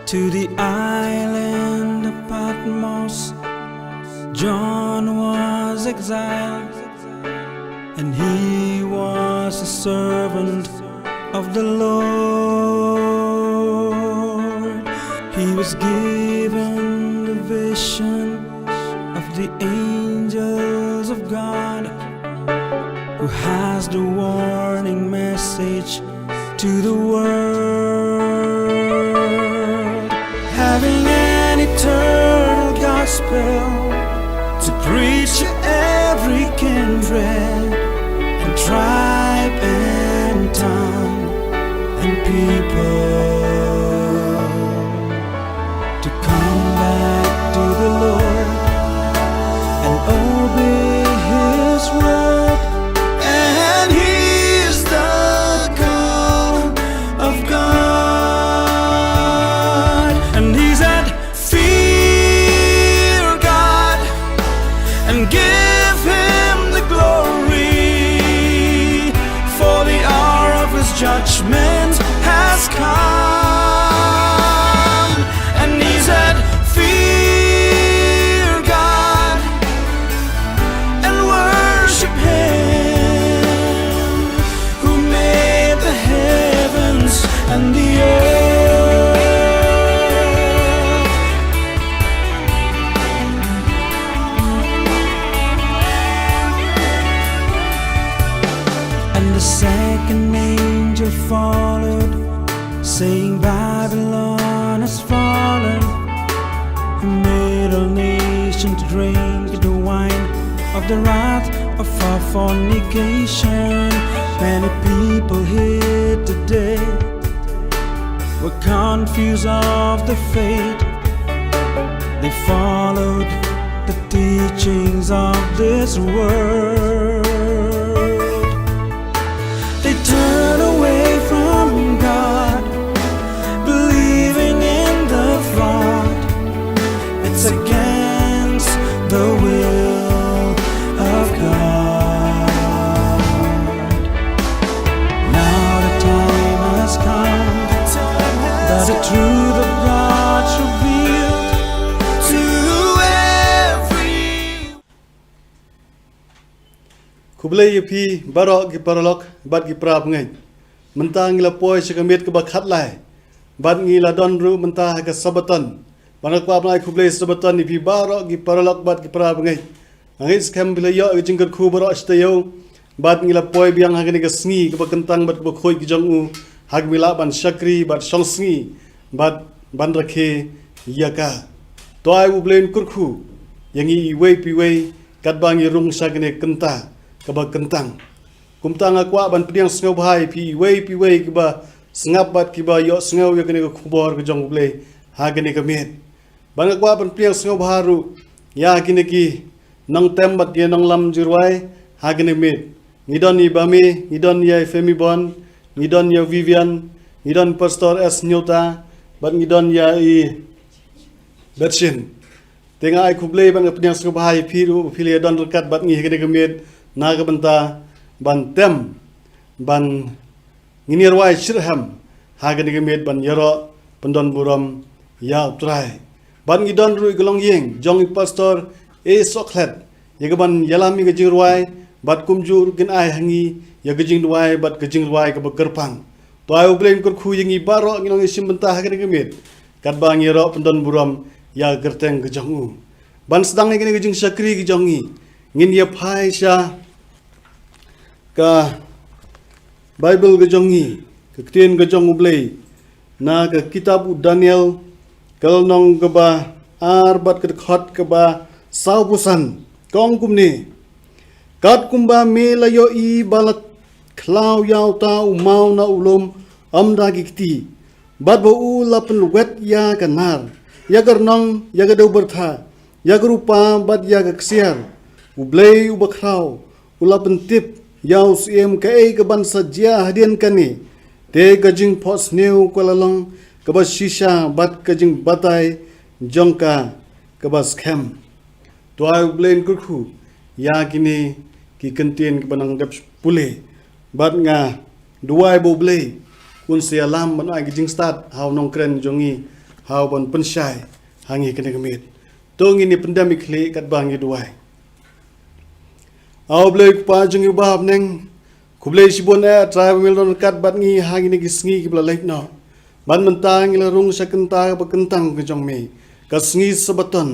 to the island of Patmos. John was exiled, and he was a servant of the Lord. He was given the vision of the angels of God, who has the warning message to the world, having an eternal gospel to preach to every kindred and tribe and tongue and people, to come back to the Lord and obey His word. And He is the God of God. And He said, fear God and give Him the glory, for the hour of His judgment has come. And He said, fear God and worship Him, who made the heavens and the earth. And the second angel followed, saying, Babylon has fallen, who made all nations drink the wine of the wrath of her fornication. Many people here today were confused of the faith. They followed the teachings of this world. They turn away from God, believing in the fraud. It's against the will of God. Now the time has come that the truth of God revealed to every. Kublai yapi barok ki paralok bat ki prab ngai mentang ngila poi sekamit ke bakat lai bat ngila don ru mentah ke sabatan banak pab lai kublai sabatan yapi barok ki paralok bat ki prab ngai angit skam bila yo ke jingkat khu barok stayo bat ngila poi biang hagani ke sngi ke bakentang bat ke khoi ki jong u hag mila ban shakri bat shong sngi bat ban rakhe yaka toai ublen kurkhu yangi iwei piwei kat bang irung sagane kenta kaba kentang kumtang akwa ban priang sngau bhai pi wei kiba sngap bat kiba yo sngau yakane ko khubor ko jong ble hagane ka met ban akwa ban priang sngau bharu ya kine ki nang tem bat ye nang lam jirwai hagane met ngidon ni bami ngidon ye femi bon ngidon ye vivian ngidon pastor s nyota bat ngidon ya I bershin tenga ai kuble ban priang sngau bhai pi ru phile don kat bat ngi hagane ka met naga banta ban tem ban nginirwai shirham hagani gemet ban yaro pendon buram ya utrai ban ngidon ru golong yeng jong pastor e soklet yegaban yalami gejingwai bat kumjur gen ai hangi yagejingwai bat gejingwai ka bakerpang to ai ublen kur khu yengi baro ngilong isim banta hagani gemet kat bang yaro pendon buram ya gerteng gejongu ban sedang ngene gejing sakri gejongi ngin ya phai sha ka Bible gejongi ke tien gejong ublei na ke kitab Daniel kalnong ke ba arbat ke khot ke ba saubusan kong kumni kat kumba melayo I balak khlau yaw ta umau na ulum amda gikti bat bo u lapen wet ya kanar ya garnong ya gadau bertha ya rupa bat ya ksiar ublei ubakrau ulapen tip yaw siem ka ei ka ban sajia hadian kani te gajing phos new kwalalong ka ba shisha bat gajing batai jongka ka ba scam to ai blain kurkhu ya kini ki kentien ki banang gap pule bat nga duai bo ble kun se alam ban ai gijing start how nong kren jongi hau ban pensyai hangi kena kemit tong ini pandemic li kat bang yi duai au blei pa jung bab neng kublei sibon trai milon kat bat ngi hangi ni gisngi ki bla lek no ban mentang ila rung sakenta ba kentang ke jong me kasngi sabaton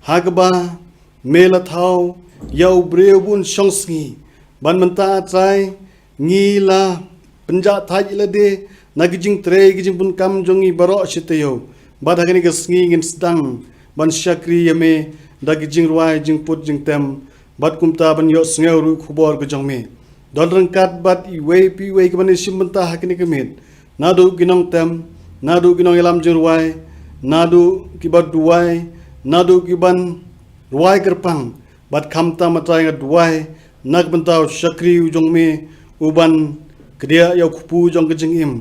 hagba mela thau yau breu bun shongsngi ban menta trai ngi la penja thai ila de nagijing tre gijing pun kam jongi baro sitayo badagani gasngi ngin sedang ban syakri yame dagijing ruai jing put jing tem bat kumta ban yo sngeu ru khubor ke jong me dol rangkat bat I wei pi wei ke ban sim menta hakini kemit nadu ginong tem nadu ginong ilam jing ruai nadu kibat duai nadu kiban ruai kerpang bat khamta matrai ngat duai nak bentau syakri ujong me uban kedia yau kupu jong ke jing im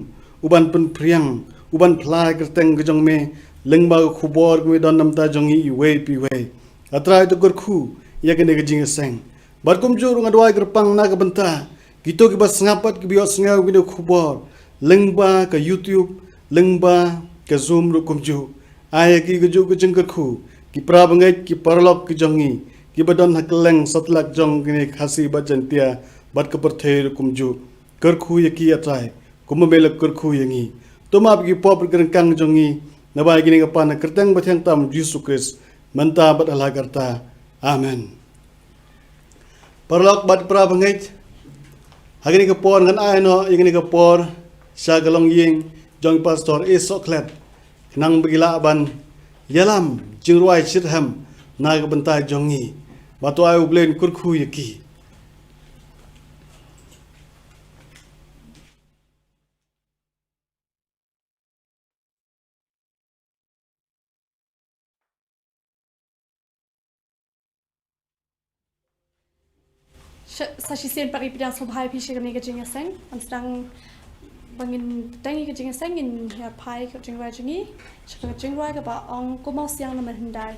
uban pen priang uban plai kerteng ke jong me lengba khubor ke don namta jong I wei pi wei atrai to gor khu ya ke ne ke jing seng bar kum jur ngadwai kerpang na ke benta gitu ke bas ngapat ke bios ngau ke khubor lengba ke YouTube lengba ke Zoom ru kum ju aya ki ke ju ke jing gor khu ki pra bangai ki parlok ke jongi ki badon hakleng satlak jong ke khasi bajantia bat ke perthei kum ju gor khu ya ki atrai kum mel gor khu yangi tomap ki pop gerengkang jongi nabai gini kapan kerteng bathang tam Yesus Kristus menta bat ala karta amen parlok bat pra bangai hagini ke por ngan ai no yengini ke por sya galong ying jong pastor esoklet nang begila ban yalam jingruai chitham na ke bentai jongi batu ai ublen kurkhu yaki Sasisen pari pidang sobhai pi shigam ni gajing aseng amstang bangin tangi gajing aseng in ya pai gajing wa jingi shigam gajing wa ga ba ong komau siang na mandai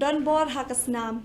Don Bor Hakasnam.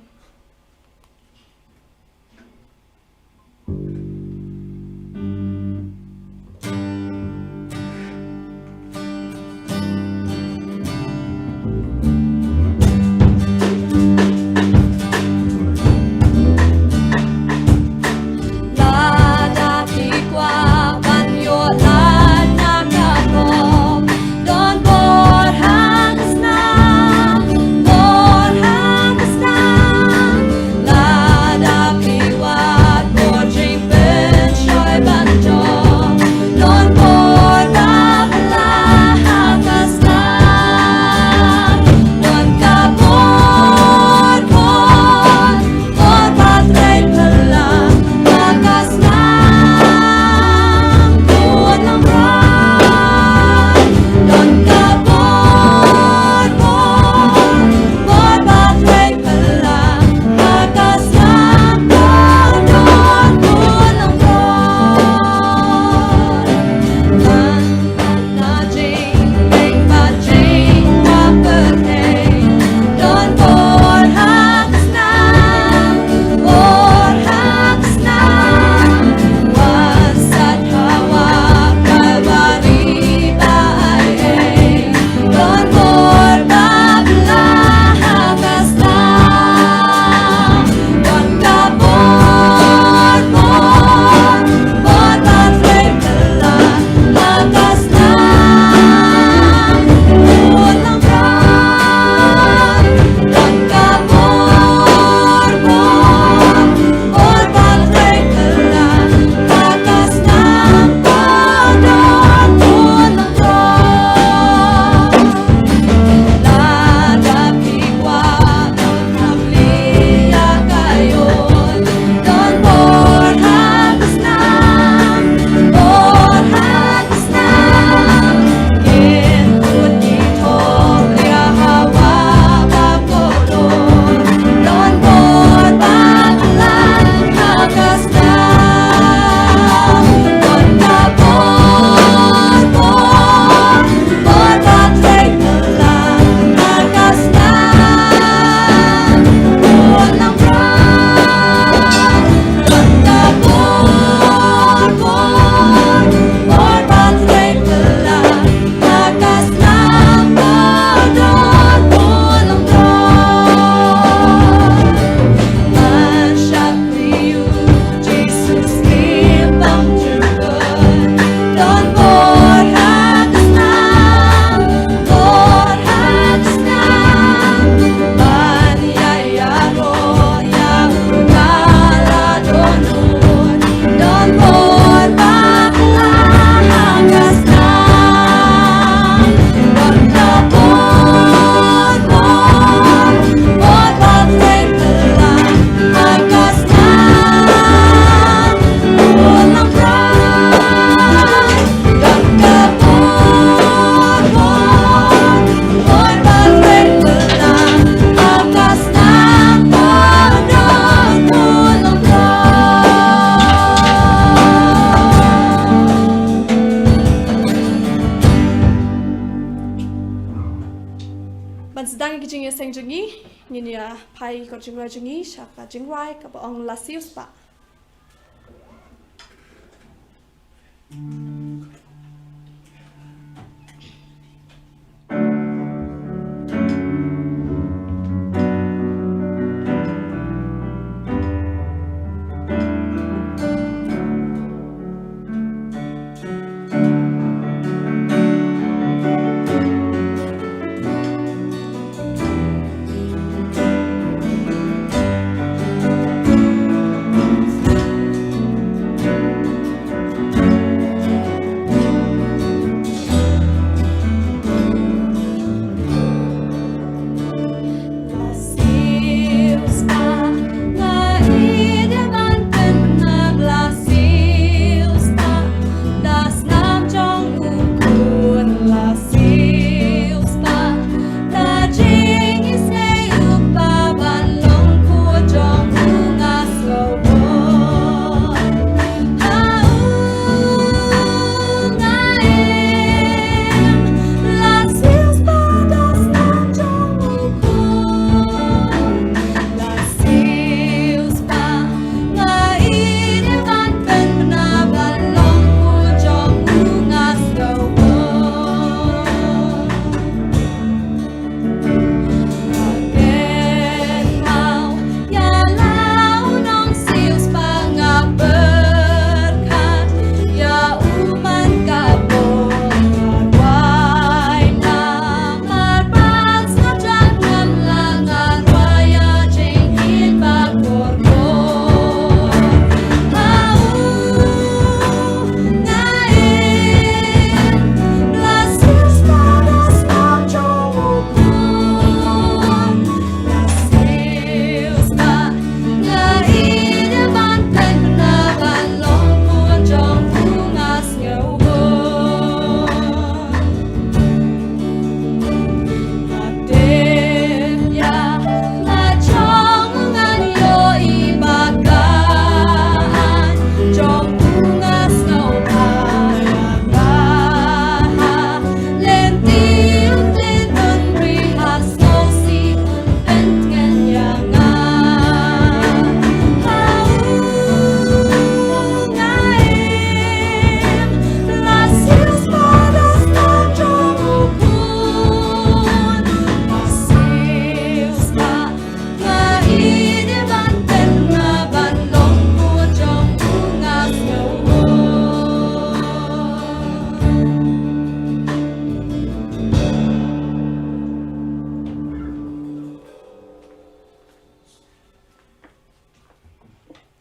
มันสดงกิจงเซงจังงี้นี่เนี่ยพายก็จังไรจังงี้ชักจังไรกับองลาซิลส์ปะ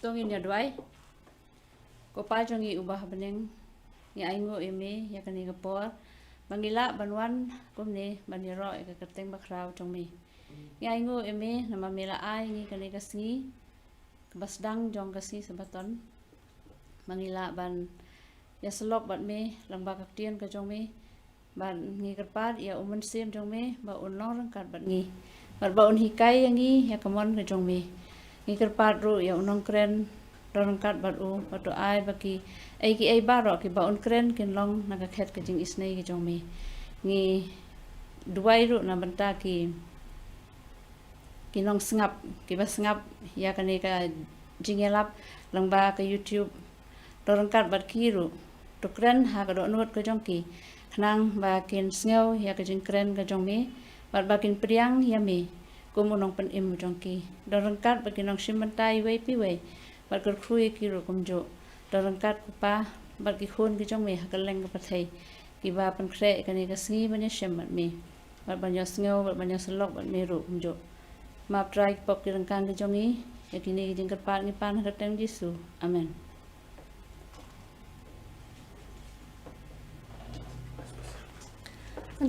tongin ya dwai ko pa jongi ubah beneng ni aingo eme ya kani kapor mangila banwan kumne baniro e kateng bakrau jongmi ni aingo eme nama mela ai ni kani kasni basdang jong kasni sabaton mangila ban ya selok bat me lamba kaktian ka jongmi ban ngi karpat ya umun sim jongmi ba unong rangkat bat ngi bat ba un hikai yangi ya kamon ka jongmi ngi karpat ru ya unong kren rangkat bat u batu ai baki ai ki ai baro ki ba un kren kin long naga khet ka jing isnei ki jongmi ngi duai ru na banta ki nong sngap ki ba sngap ya kani ka jingelap lamba ka YouTube rangkat bat ki ru to kren ha ka do nut ka jong ki khnang ba kin sneu ya ka jing kren ka jong mi bat ba kin priang ya mi kum unong pen im jong ki rangkat ba kin nong simbantai wei pi wei bat ka khrui ki ru kum jo rangkat ku pa bat ki khun ki jong mi ha ka leng ka pathai ki ba pan khre ka ni ka sngi ban ya shem mat mi bat ban ya sneu bat ban ya slok bat mi ru kum jo map try pok ki rangkan ki jong ni ya ki ni jing ka pa ni pan ha tem Jesu amen.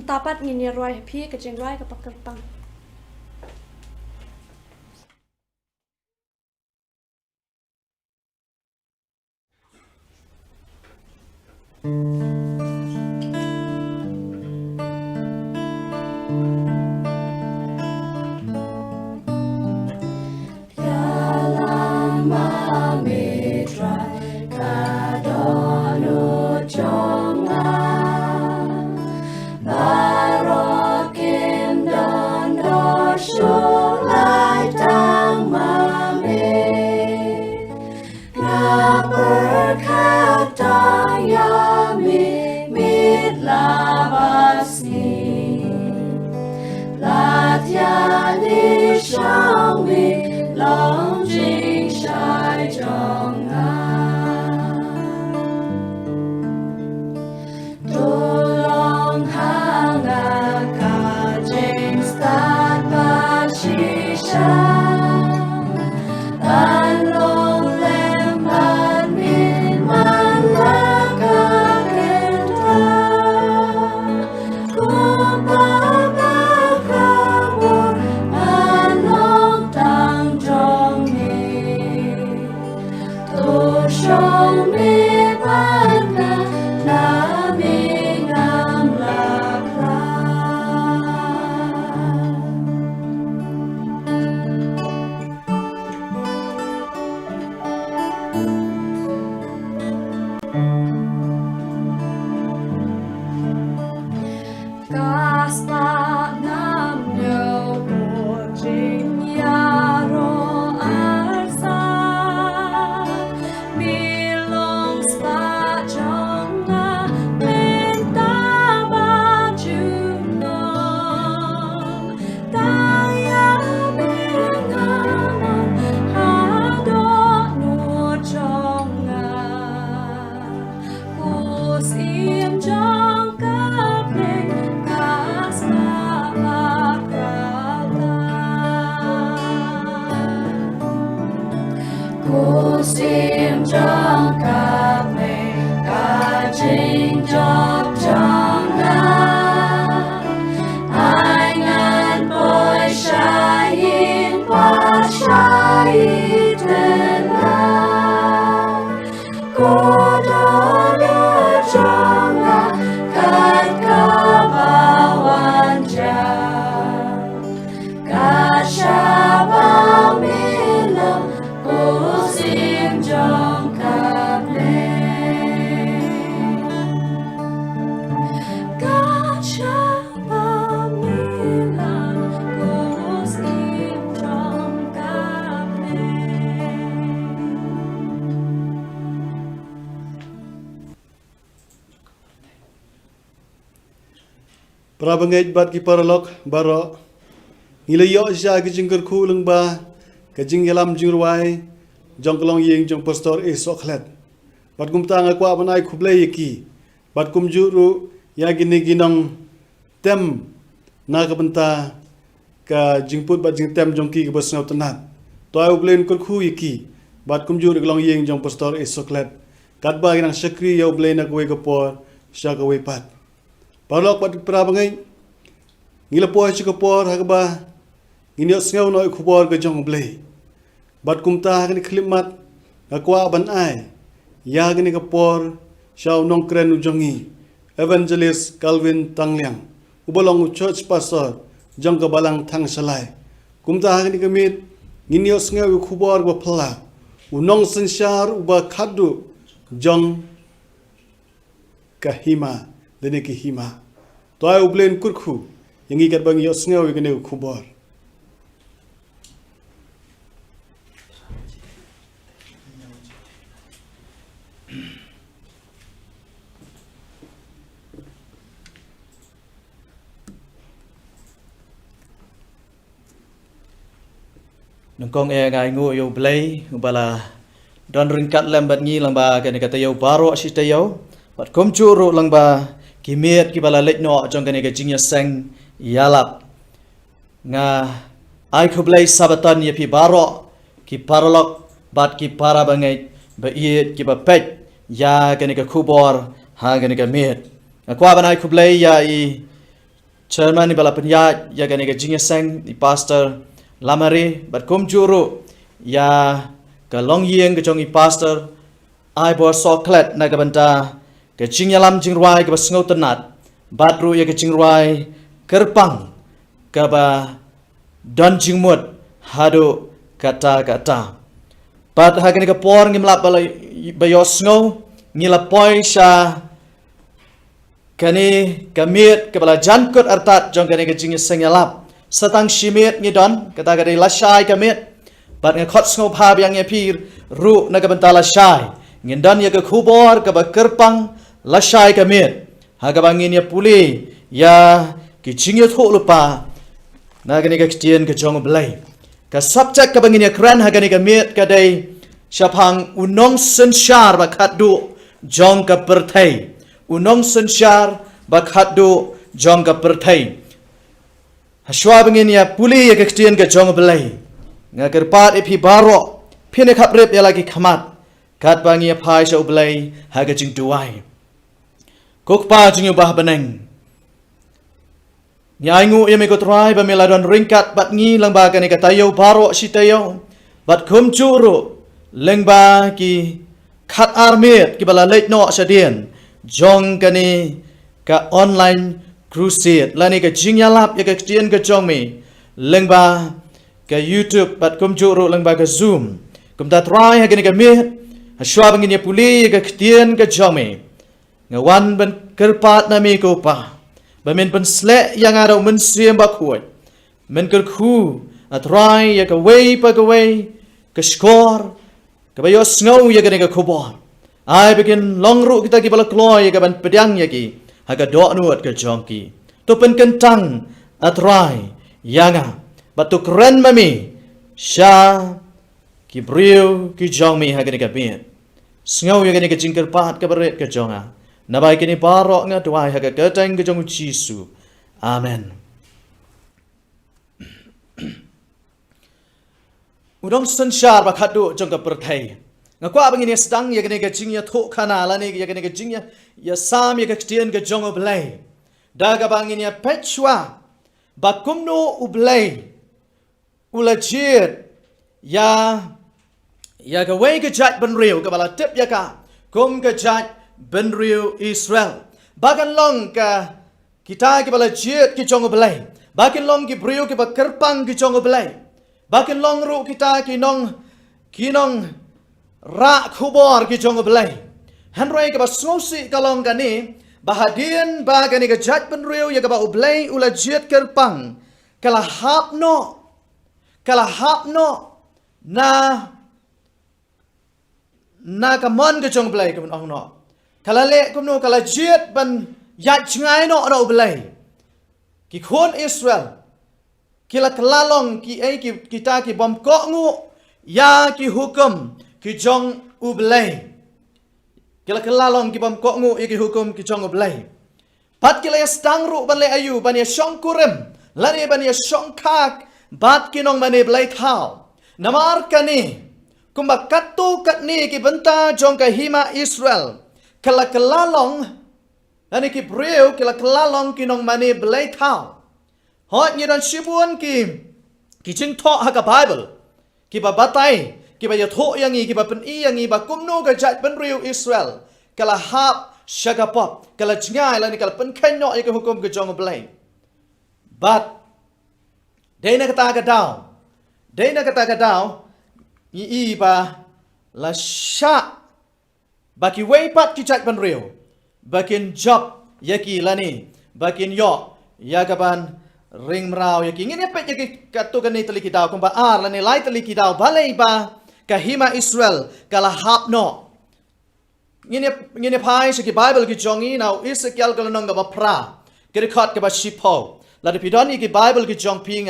Tapat ngini roi pi ke jeng roi ke pakerpang. Barokin don 家的生命冷静晒中啊，独龙行啊，卡金斯坦巴西山。Prabangai bat ki paralok baro ngilayo sya ki jingker khu lengba ka jinggelam jingruai jongkolong yeng jong pastor e soklet bat kum tang akwa banai khublei ki bat kum juru ya gini ginong tem na ka benta ka jingput bat jing tem jong ki ka basnau tanat toy ublen kur khu ki bat kum juru glong yeng jong pastor e soklet kat ba ginang sakri ya ublen na kwe ka por sya ka we pat Parlok bat prabangai ngila poy chikapor hagba nginyo sngau noi khubor ka jong blei bat kumta hagni khlimat akwa ban ai ya gni kapor shaw nong kren ujongi evangelist Calvin Tangliang ubolong church pastor jong ka balang thang salai kumta hagni kamit nginyo sngau khubor ba phla unong sanshar uba khadu jong kahima dene ki hima toy ublen kurkhu yangi kat bang yo sngaw igene khubor nongkong ngai ngu yo blay bala don ringkat lambat ngi lamba kan kata yo baro asitayo bat komchuru lamba kimet ki bala lek no jong kan ga jingya sang yalap nga ai khublai sabatan ye pi baro ki paralok bat ki para bangai ba iet ki ba pet ya kan ga khubor ha kan ga met kwa banai khublai ya I chairman ni bala penya ya kan ga jingya sang di pastor lamari bat komchuru ya ka long yeng ka jong I pastor ai bo soklet na ka banta ke jingyalam jingruai ke basngau tenat batru ya ke jingruai kerpang ke ba don jingmut hadu kata bat hagen ke por ngimlap bayo sngo ngila poi sha kani kamit ke bala jankut artat jong kani ke jing sengyalap satang shimit ngidon kata kari lasai kamit bat ngkhot sngo phab yang pir ru na ke bentala shai ngindan ya ke khubor ke ba kerpang lasai kamit hagabangin ya puli ya ki jingya tho lupa Nagani ka Kristian ka jong belai. Ka subject ka bangin ya kran hagani ka miet ka day syapang unong sensyar bakat du jong ka pertai. Unong sensyar bakat du jong ka pertai. Haswa bangin ya puli ya ka Kristian ka jong belai. Ngagerpat ipi baro pine kap rep ya lagi khamat. Kat bangi ya pai sa belai haga jing duai. Kokpa jing ubah beneng. Nyangu ia mekot rai ba meladon ringkat bat ngi langba kani katayo baro sitayo bat kum curu lengba ki khat armit ki bala late no sadien jong kani ka online crusade lani ka jingyalap ya ka Kristian ka jong mi lengba ka YouTube bat kum curu lengba ka Zoom kum tat rai ha kani ka mit haswa bangin ya puli ka Kristian ka jong mi ngawan ban kerpat na mi ko pa Bamin pensle yang ada mensiam bakuat. Men kerku atrai ya kawai pagawai ke skor ke bayo sngau ya kene ke kubor. Ai bikin longru kita ki bala kloy ya ban pedang ya ki haga dok nuat ke jongki. Tu pen kentang atrai yanga batu keren mami sha ki briu ki jongmi haga ne ke bin. Sngau ya kene ke jingker pat ke beret ke jonga. Nabai kini barok nga tuai haga keteng ke jong Jisu. Amen. Udong sensyar bakat du jong ke pertai. Nga kwa bangin ya sedang ya kini ke jing ya thuk kana lani ya kini ke jing ya sam ya ke Kristian ke jong oblay. Daga bangin ya pechwa bakumno oblay. Ulajir ya ke wei ke jat benriu ke bala tip ya ka. Kum ke jat Benriu Israel. Bagan long ka kita ke bala jit ki jong belai. Bagan long ki briu ke ba kerpang ki jong belai. Bagan long ru kita ki nong ra khubor ki jong belai. Hanroi ke ba sngosi ka long ka ni bahadian bagan ke jat benriu ya ke ba ublai ula jit kerpang. Kala hapno na kamon ke jong belai ke ong no. Kala le kumno kala jiet ban yat ngai no ro belai ki khon Israel kila klalong ki ai ki kita ki bom ko ngu ya ki hukum ki jong u belai kila klalong ki bom ko ngu ya ki hukum ki jong u belai pat kila ya stang ru ban le ayu ban ya shong kurim lani ban ya shong kak bat ki nong ban belai thao namar kani kumba katu kat ni ki benta jong ka hima Israel Kala kelalong, ani ki breu kala kelalong kinong mani belai thao. Hot nyiran sibuan ki jing thok haka Bible. Ki ba batai, ki ba yathok yangi, ki ba pen i yangi, ba kumno ka jat benriu Israel. Kala hap syagapop, kala jingai lani kala pen kenyo ya ke hukum ke jong belai. But, dena kata kadau, ni ba la syak Baki weipat ki chat benriu. Bakin job yaki lani. Bakin yok. Yagaban ring merau yaki. Ngini pet yaki katukan ni teliki daw. Kumba ar lani lai teliki daw. Balai ba kahima Israel. Kala hapno. Ngini pai siki Bible ki jongi. Now Ezekiel kala nong gaba pra. Kirikot gaba shipo. Ladi pidoni ki Bible ki jong pi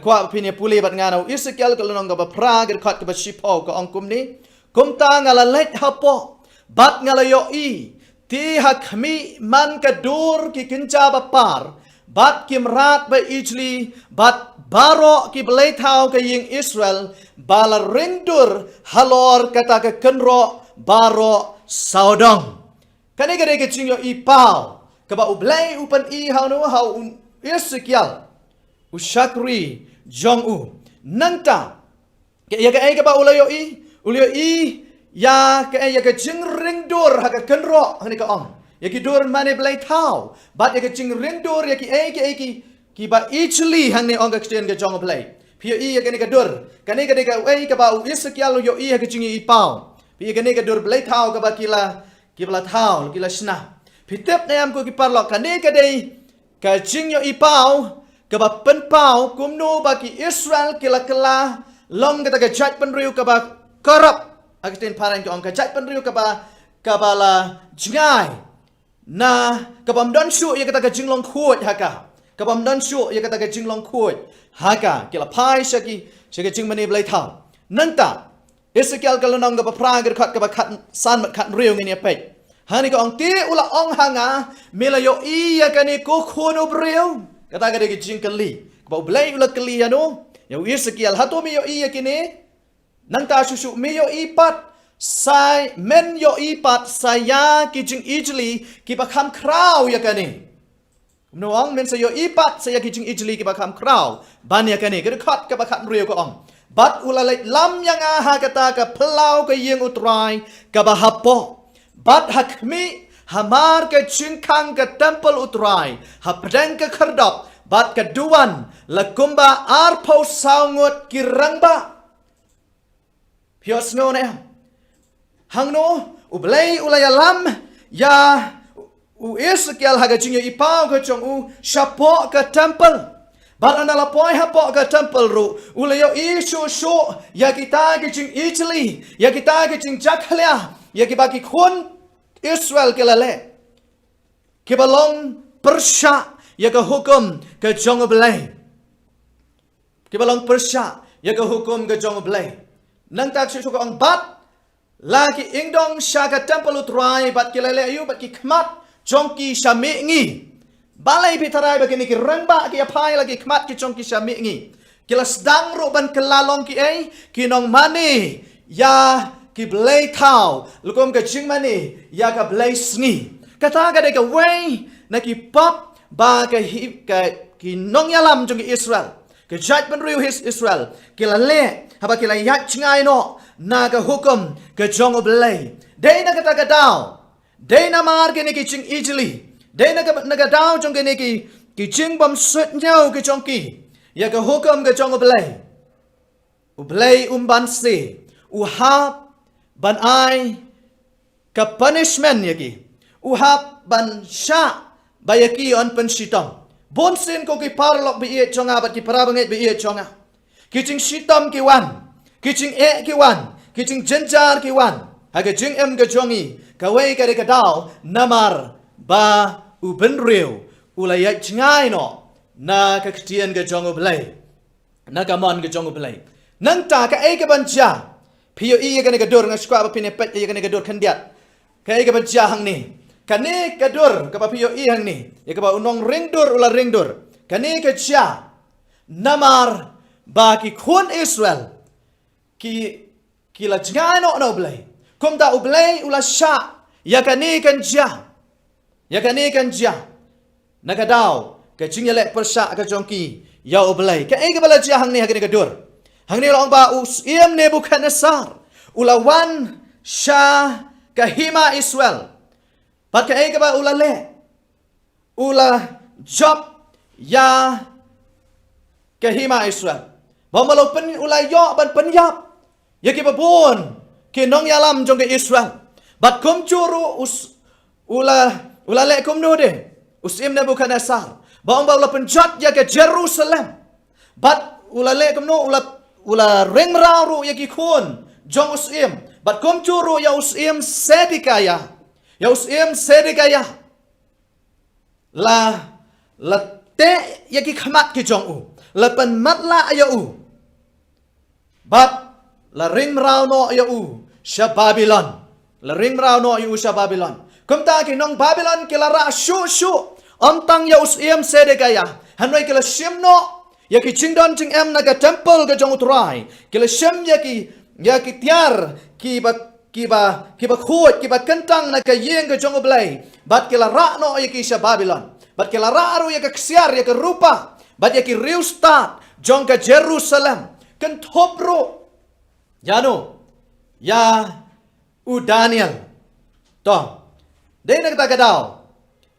kwa pinya puli bat ngano. Ezekiel kala nong gaba pra. Kirikot gaba shipo ka ongkum ni. Kumta ngala let hapo bat ngala yo I ti hakmi man kadur ki kinca bapar bat kimrat ba ijli bat baro ki belaitau ke ying Israel bala rindur halor kata ke kenro baro saudong kani gade ke jing yo I pau ke ba ublai upan I hau no hau Ezekiel ushakri jong u nanta ke ya ke ba ulayo I Ulio I ya ke jing ring dur ha ke kenro hani ka om ya ki dur mane blai thau bat ya ke jing ring dur ya ki ba ichli hang ne ong ka Kristian ke jong blai pio I ya ke ne ka dur kane ka ba Ezekiel yo I ha ke jing I pau pio ke ne ka dur blai thau ka ba kila thau kila sna pitep ne am ko ki parlo kane ka dei ka jing yo I pau ka ba pen pau kumno ba ki Israel kila long ka ta ka chat pen riu ka ba korap akitin parang ke ong kajat penriu kabala jingai na kabam don su ya kata ka jinglong khuat haka กับอมดันชัวยากตะกะจิงลองคุยหากากิละพายชะกะจิงมันนี่เบลยเท่านั่นตาเอสเกลกะละนองกับพระกะขัดกับขัดซันมัดขัดเรียวเงี้ยเป็ดฮานี่ก็องตีอุละองหางาเมลโยอียากะนี่กูคูนอุบเรียวกะตะกะเดกะจิงกะลีกับเบลยอุละกะลียานุยาเอสเกลฮัตโตเมโยอียากะนี่นั่นตาชุเมโยอีปัดไซเมนโยอีปัดไซยากิจิงอิจลีกิบะคำคราวยากะนี่น้องเมนสยอีปัดไซยากิจิงอิจลีกิบะคำคราวบานยากะนี่กะขัดกับขัดเรียวก็องบัดอุลาเลลำยังอาหากตากะพลาวกะยิงอุตรายกะบะฮับปอบัดฮักมีฮามารกะชิงคังกะเทมเปิลอุตรายฮับเดงกะครดับบัดกะดูวันละกุมบาอาร์พาวสาวงดกิรังบะพิอสโนเนหังโนอุบเลอุลายลำยาอุเอสเกลฮากะจิงอีปาวกะจงอุชาปอกะเทมเปิลบัดอันละปอยฮับปอกะเทมเปิลรูอุลายอีชูยากิตากะจิงอิตาลียากิตากะจิงจักเลียยากิบากิคนอิสราเอลกะละเลกิบาลงเปอร์ชายากะฮุกุมกะจงอุบเลกิบาลงเปอร์ชายากะฮุกุมกะจงอุบเลนังตักชุกองบัดlagi ingdong syaga temple utrai bat kilale ayu bat ki khmat jongki shami ngi balai bitarai bagini ki rangba ki apai lagi khmat ki jongki shami ngi kila sedang ro ban kelalong ki ai ki nong mani ya ki blai thau lukom ka jing mani ya ka blai sngi kata ka de ka wei na ki pop ba ka hi ka ki nong yalam jongki Israel ke jat ban riu his Israel kila le haba kila yat chingai no naga hukum ke jong oblay day naga taga daw day na mar ke ki ching easily day naga daw jong ke ki ching bom sut nhau ke jong ki ya ka hukum ke jong oblay ban se uhab ban ai ka punishment ya ki uhab ban sha bayaki on pensitam bon sin ko ki parlok bi e jonga bat ki parabanget bi e jonga ki ching sitam ki wan Kicing ki wan, kicing jenjar ki wan, haga jing ka jongi, ka wei ka de ka dao, namar ba u ben riu, ulaya jingai no, na ka ktian ka jong oblay, na ka mon ka jong oblay. Nang ta ka ka banja, piyo iya ka ne ka dur nga skwa ba pine pet iya ka ne ka dur kandiat. Ka ka banja hang ni. Ka ne ka dur ka ba piyo iya hang ni. Ya ka ba unong ring dur ula ring dur. Ka ne ka ja, namar ba ki kun Israel. Ki la jngano no blay kum da ublay ula sha yakani kan ja nakadaw ka jingyale persha ka jongki ya ublay ka ega bala ja hang ni hagani ka dur hang ni long ba us iem Nebuchadnezzar ula wan sha ka hima Israel pat ka ega ba ula le ula job ya ka hima Israel bomalo pen ula yo ban penyap ya ki babon ki nong yalam jong ke Israel bat kum churu ula le kum no de usim Nebuchadnezzar bang ba ula penjat ya ke Jerusalem bat ula le kum no ula ring raru ya ki khun jong usim bat kum churu ya usim sedikaya la te ya ki khamat ki jong u la pen mat la ya u bat la ring rao no ya u sha Babylon la ring rao no ya u sha Babylon kum ta ki nong Babylon ki la ra shu om tang ya us em sedekaya hanoi ki la shim no ya ki chingdon ching em na ka temple ka jong utrai ki la shim ya ki tiar ki ba khot ki ba kentang na ka yeng ka jong oblay bat ki la ra no ya ki sha Babylon bat ki la ra ru ya ka ksiar ya ka rupa bat ya ki riu start jong ka Jerusalem kan thopro Jano, ya u Daniel, to, day nagtaga daw,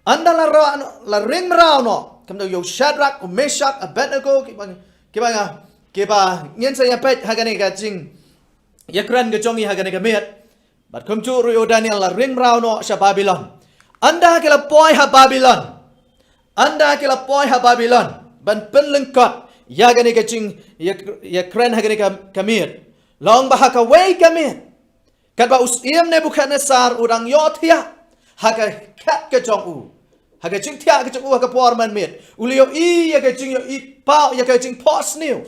anda la ring rao no, kamdaw yo Shadrach, o Meshach, Abednego, kiba ngien sa yapet hagani ka jing, yakran ka jongi hagani ka miet, bat kumchuru yo Daniel la ring rao no sa Babylon, anda kila poy ha Babylon, ban penlengkot, yagani ka jing, yakran hagani ka miet, long bahaka wei kamit kat ba usim Nebuchadnezzar udang yothia haka kat ke jong u hak jing tia ke jong hak por man met ulio I ya ke jing yo I pau ya ke jing pos new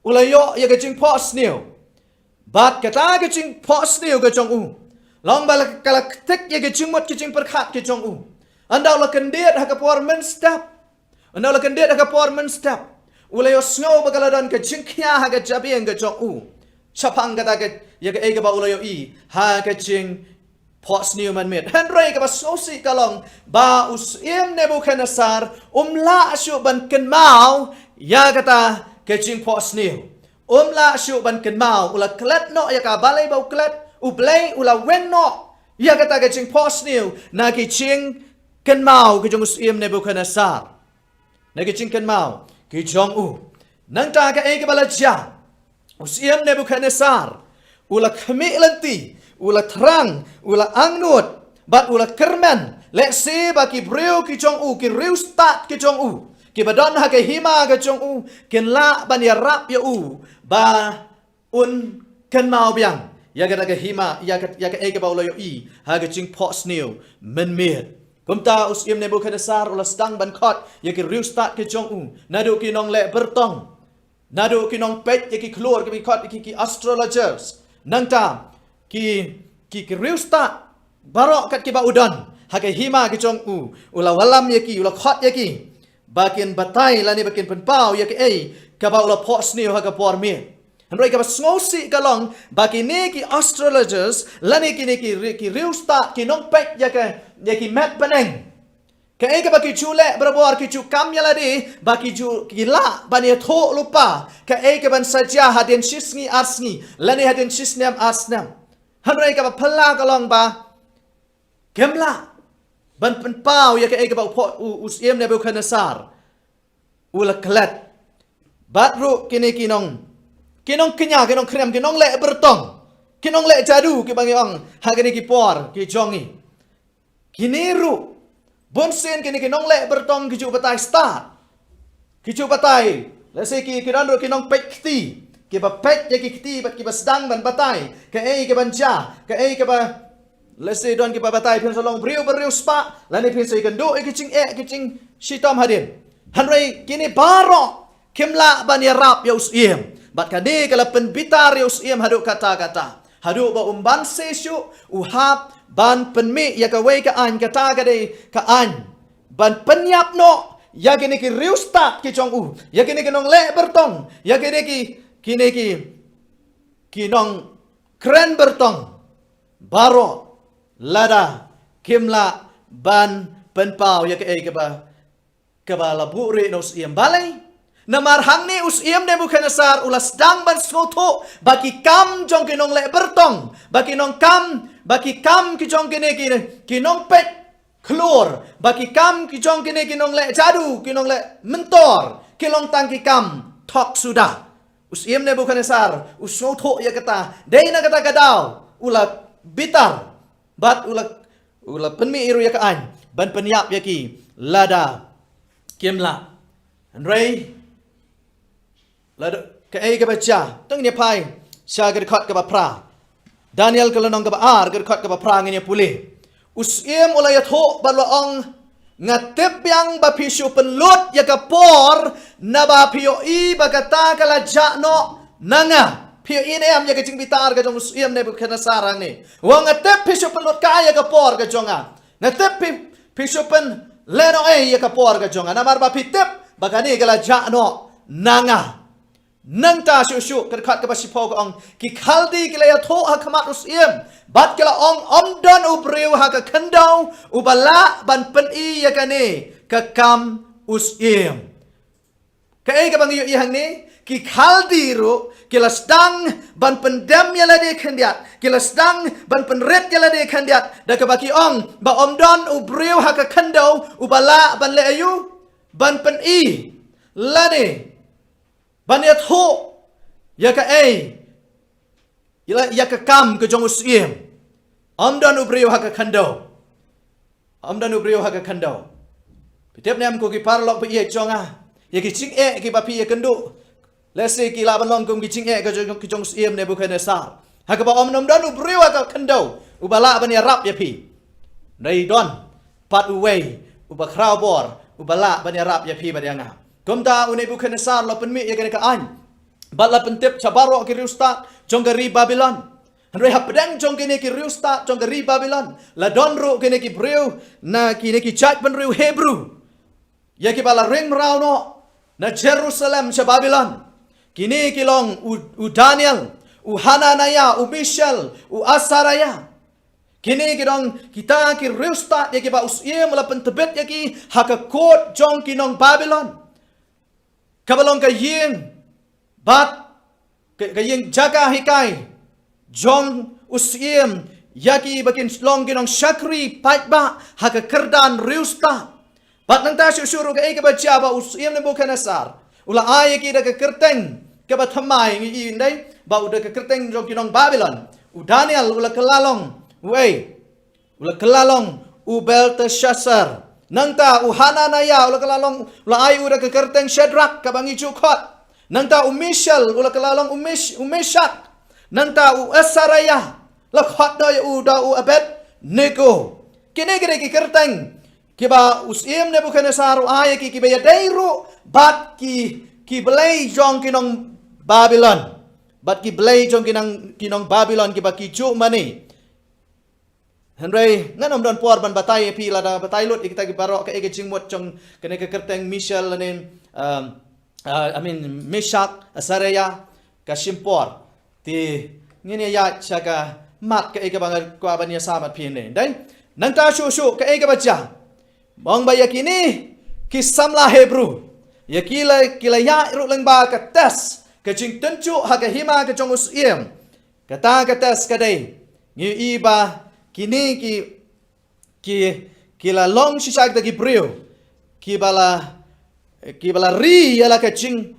ulio ya ke jing pos new bat kata ke jing pos new ke jong long bala kala tek ya ke jing mot ke jing perkhat ke jong andau la kendiat hak por man step andau la kendiat hak por man step ulio snow bagala dan ke jing kya hak jabieng ke jong chapang kata ke ya ke ega ba ulio I ha ke jing pos new man met Henry ke ba sosi kalong ba usim Nebuchadnezzar la shu ban ken mau ya kata ke jing pos new la shu ban ken mau ula klet no ya ka balai bau klet ublai ula wen no ya kata ke jing pos new na ke jing ken mau ke jong usim Nebuchadnezzar na ke jing ken mau ke jong nang ta ke ega bala ja usim Nebuchadnezzar ula khmi lanti ula terang ula angnut bat ula kerman leksi baki breu ki jong ki riu start ki jong ki badon ha ke hima ke jong ken la ban ya rap ya ba un ken mau biang ya ke hima ya ke ege ba ula yo I ha ke jing pos new men met kumta usim Nebuchadnezzar ula stang ban khot ya ke riu start ke jong nadu ki nong le bertong nadu ki nong pet ya ki keluar ki khot ki astrologers nang ta ki riu start barok kat ki ba udon hake hima ki jong ula walam ye ki ula khot ye ki bakin batai lani bakin penpau ye ki ka ba ula pos ni ha ka por mi hanrei ka ba ngosi kalong bakin ni ki astrologers lani ki riu start ki nong pek ye ki map paneng ka ka ba ki chule berabor ki chu kam ya ladi baki chu ki la ban ye tho lupa ka ban saja hadin shisngi arsngi lani hadin shisnam arsnam Hanrei ka ba phala kalong ba kemla ban penpau ya ke ba usim Nebuchadnezzar ula klet batru kini kinong kenya kinong krem kinong le bertong kinong le jadu ki bang yong ha kini ki por ki jongi kiniru bonsen kini kinong le bertong ki ju batai start ki ju batai lese ki kiran kinong pekti ki ba pek ya ki kiti bat ki ba sedang ban batai ke ke ban ja ke ba let's say don ki ba batai pin solong briu spa lani pin sai kan do ki ching shitom hadin hanrei kini baro kimla ban ya rap ya usim bat kade kala pen bitar ya usim hadu kata hadu ba umban sesu uhap ban penmi ya ka wei ka an kata kade ka an ban penyap no ya kini ki riu start ki chong ya kini ki nong le bertong ya kini ki nong kren bertong baro lada kimla ban penpau ya ke ba labu re no usim balai namar hang ni usim Nebuchadnezzar ulas dang ban skoto baki kam jong ki nong le bertong baki kam ki jong ki nong pek klor baki kam ki jong ki nong le jadu ki nong le mentor ki long tang ki kam tok sudah usim Nebuchadnezzar usnoto ya kata deina kata gadau ula bitar bat ula penmi iru ya kaan ban penyap ya ki lada kimla andrei lada ka ka baca tang ni pai sya ga khot ka ba pra Daniel ka lanong ka ba ar ga khot ka ba pra ngini puli usim ula ya tho ba ong ngatep yang ba pisu penlut ya ka por na ba pio I ba kata kala jakno nanga pio ini am ya ka jing bitar ka jong usim Nebuchadnezzar ang ni wa ngatep pisu penlut ka ya ka por ka jonga ngatep pisu pen leno ya ka por ka jonga namar ba pitep ba kani kala jakno nanga nang ta shu ka khat ka ba sipo ka ong ki khaldi kila ya tho ha khamat usim bat kala ong omdon ubreu ha ka khandau ubala ban pen I ya kani ka kam usim ka ka bang yu hang ni ki khaldi ru kila stang ban pendam ya la de khandiat kila stang ban penret ya la de khandiat da ka baki ong ba omdon ubreu ha ka khandau ubala ban le ayu ban pen I la de ban ya tho ya ka ya ka kam ke jong usim amdan ubriu ha ka khandau pitep nem ko ki parlok pe ye jonga ye ki ching ki ba pi ye kendu let's say ki la ban long kum ki ching ka jong usim Nebuchadnezzar ha ka ba amdan ubriu ha ka khandau ubala ban ya rap ya pi dai don pat uwei uba krawbor ubala banyarap ya pi badyanga komda une Nebuchadnezzar la penmi ya kene ka an bala pentip cabaro ki riusta jonggari Babylon Henry hapdang jong kene ki riusta jonggari Babylon la donro kene ki breu na kene ki chat penriu Hebrew ya ki bala ring rauno na Jerusalem sa Babylon kini kilong u Daniel u Hananaya u Mishael u Azariah kini kidong kita ki riusta ya ki ba usiem la pentebet ya ki hakakot jong kinong Babylon kabalong kayeng bat kayeng jaga hikai jong usiem yaki bakin long kinong Shakri paitba hakakerdan riusta bat nang ta syusuru ka ka baca ba usiem Nebuchadnezzar ula ay ki da ka kerteng ka ba thamai ngi indai ba uda ka kerteng jong kinong Babylon u Daniel ula kelalong Wei, ula kelalong u Belteshazzar. Nangta u Hananaya ula kelalong ula ay ura ke kerteng Shadrach kabangi cukot. Nangta u Mishael ula kelalong u Meshach. Nangta u Azariah la khot da u da u Abednego. Kini kini ki kerteng kiba usiem Nebuchadnezzar u ay ki kiba yadairu bat ki belai jong kinong Babylon. Bat ki belai jong kinong Babylon kiba ki cu mani. Henry ngan don por ban batai pi la da batai lut kita ki barok ka ege jingmot jong kene ke kerteng Mishael lanin Meshach Azariah ka simpor ti ngene ya chaka mat ka ege bangar kwa bania samat pi ne dai nang ta shu ka ege baca mong ba yakini ki samla Hebrew yakila ya ru lang ba ka tes ka jing tencu ha ka hima ka jong usiem kata ka tes ka dai ngi iba kini ki la long sisak da Gibril ki bala ri ala ka ching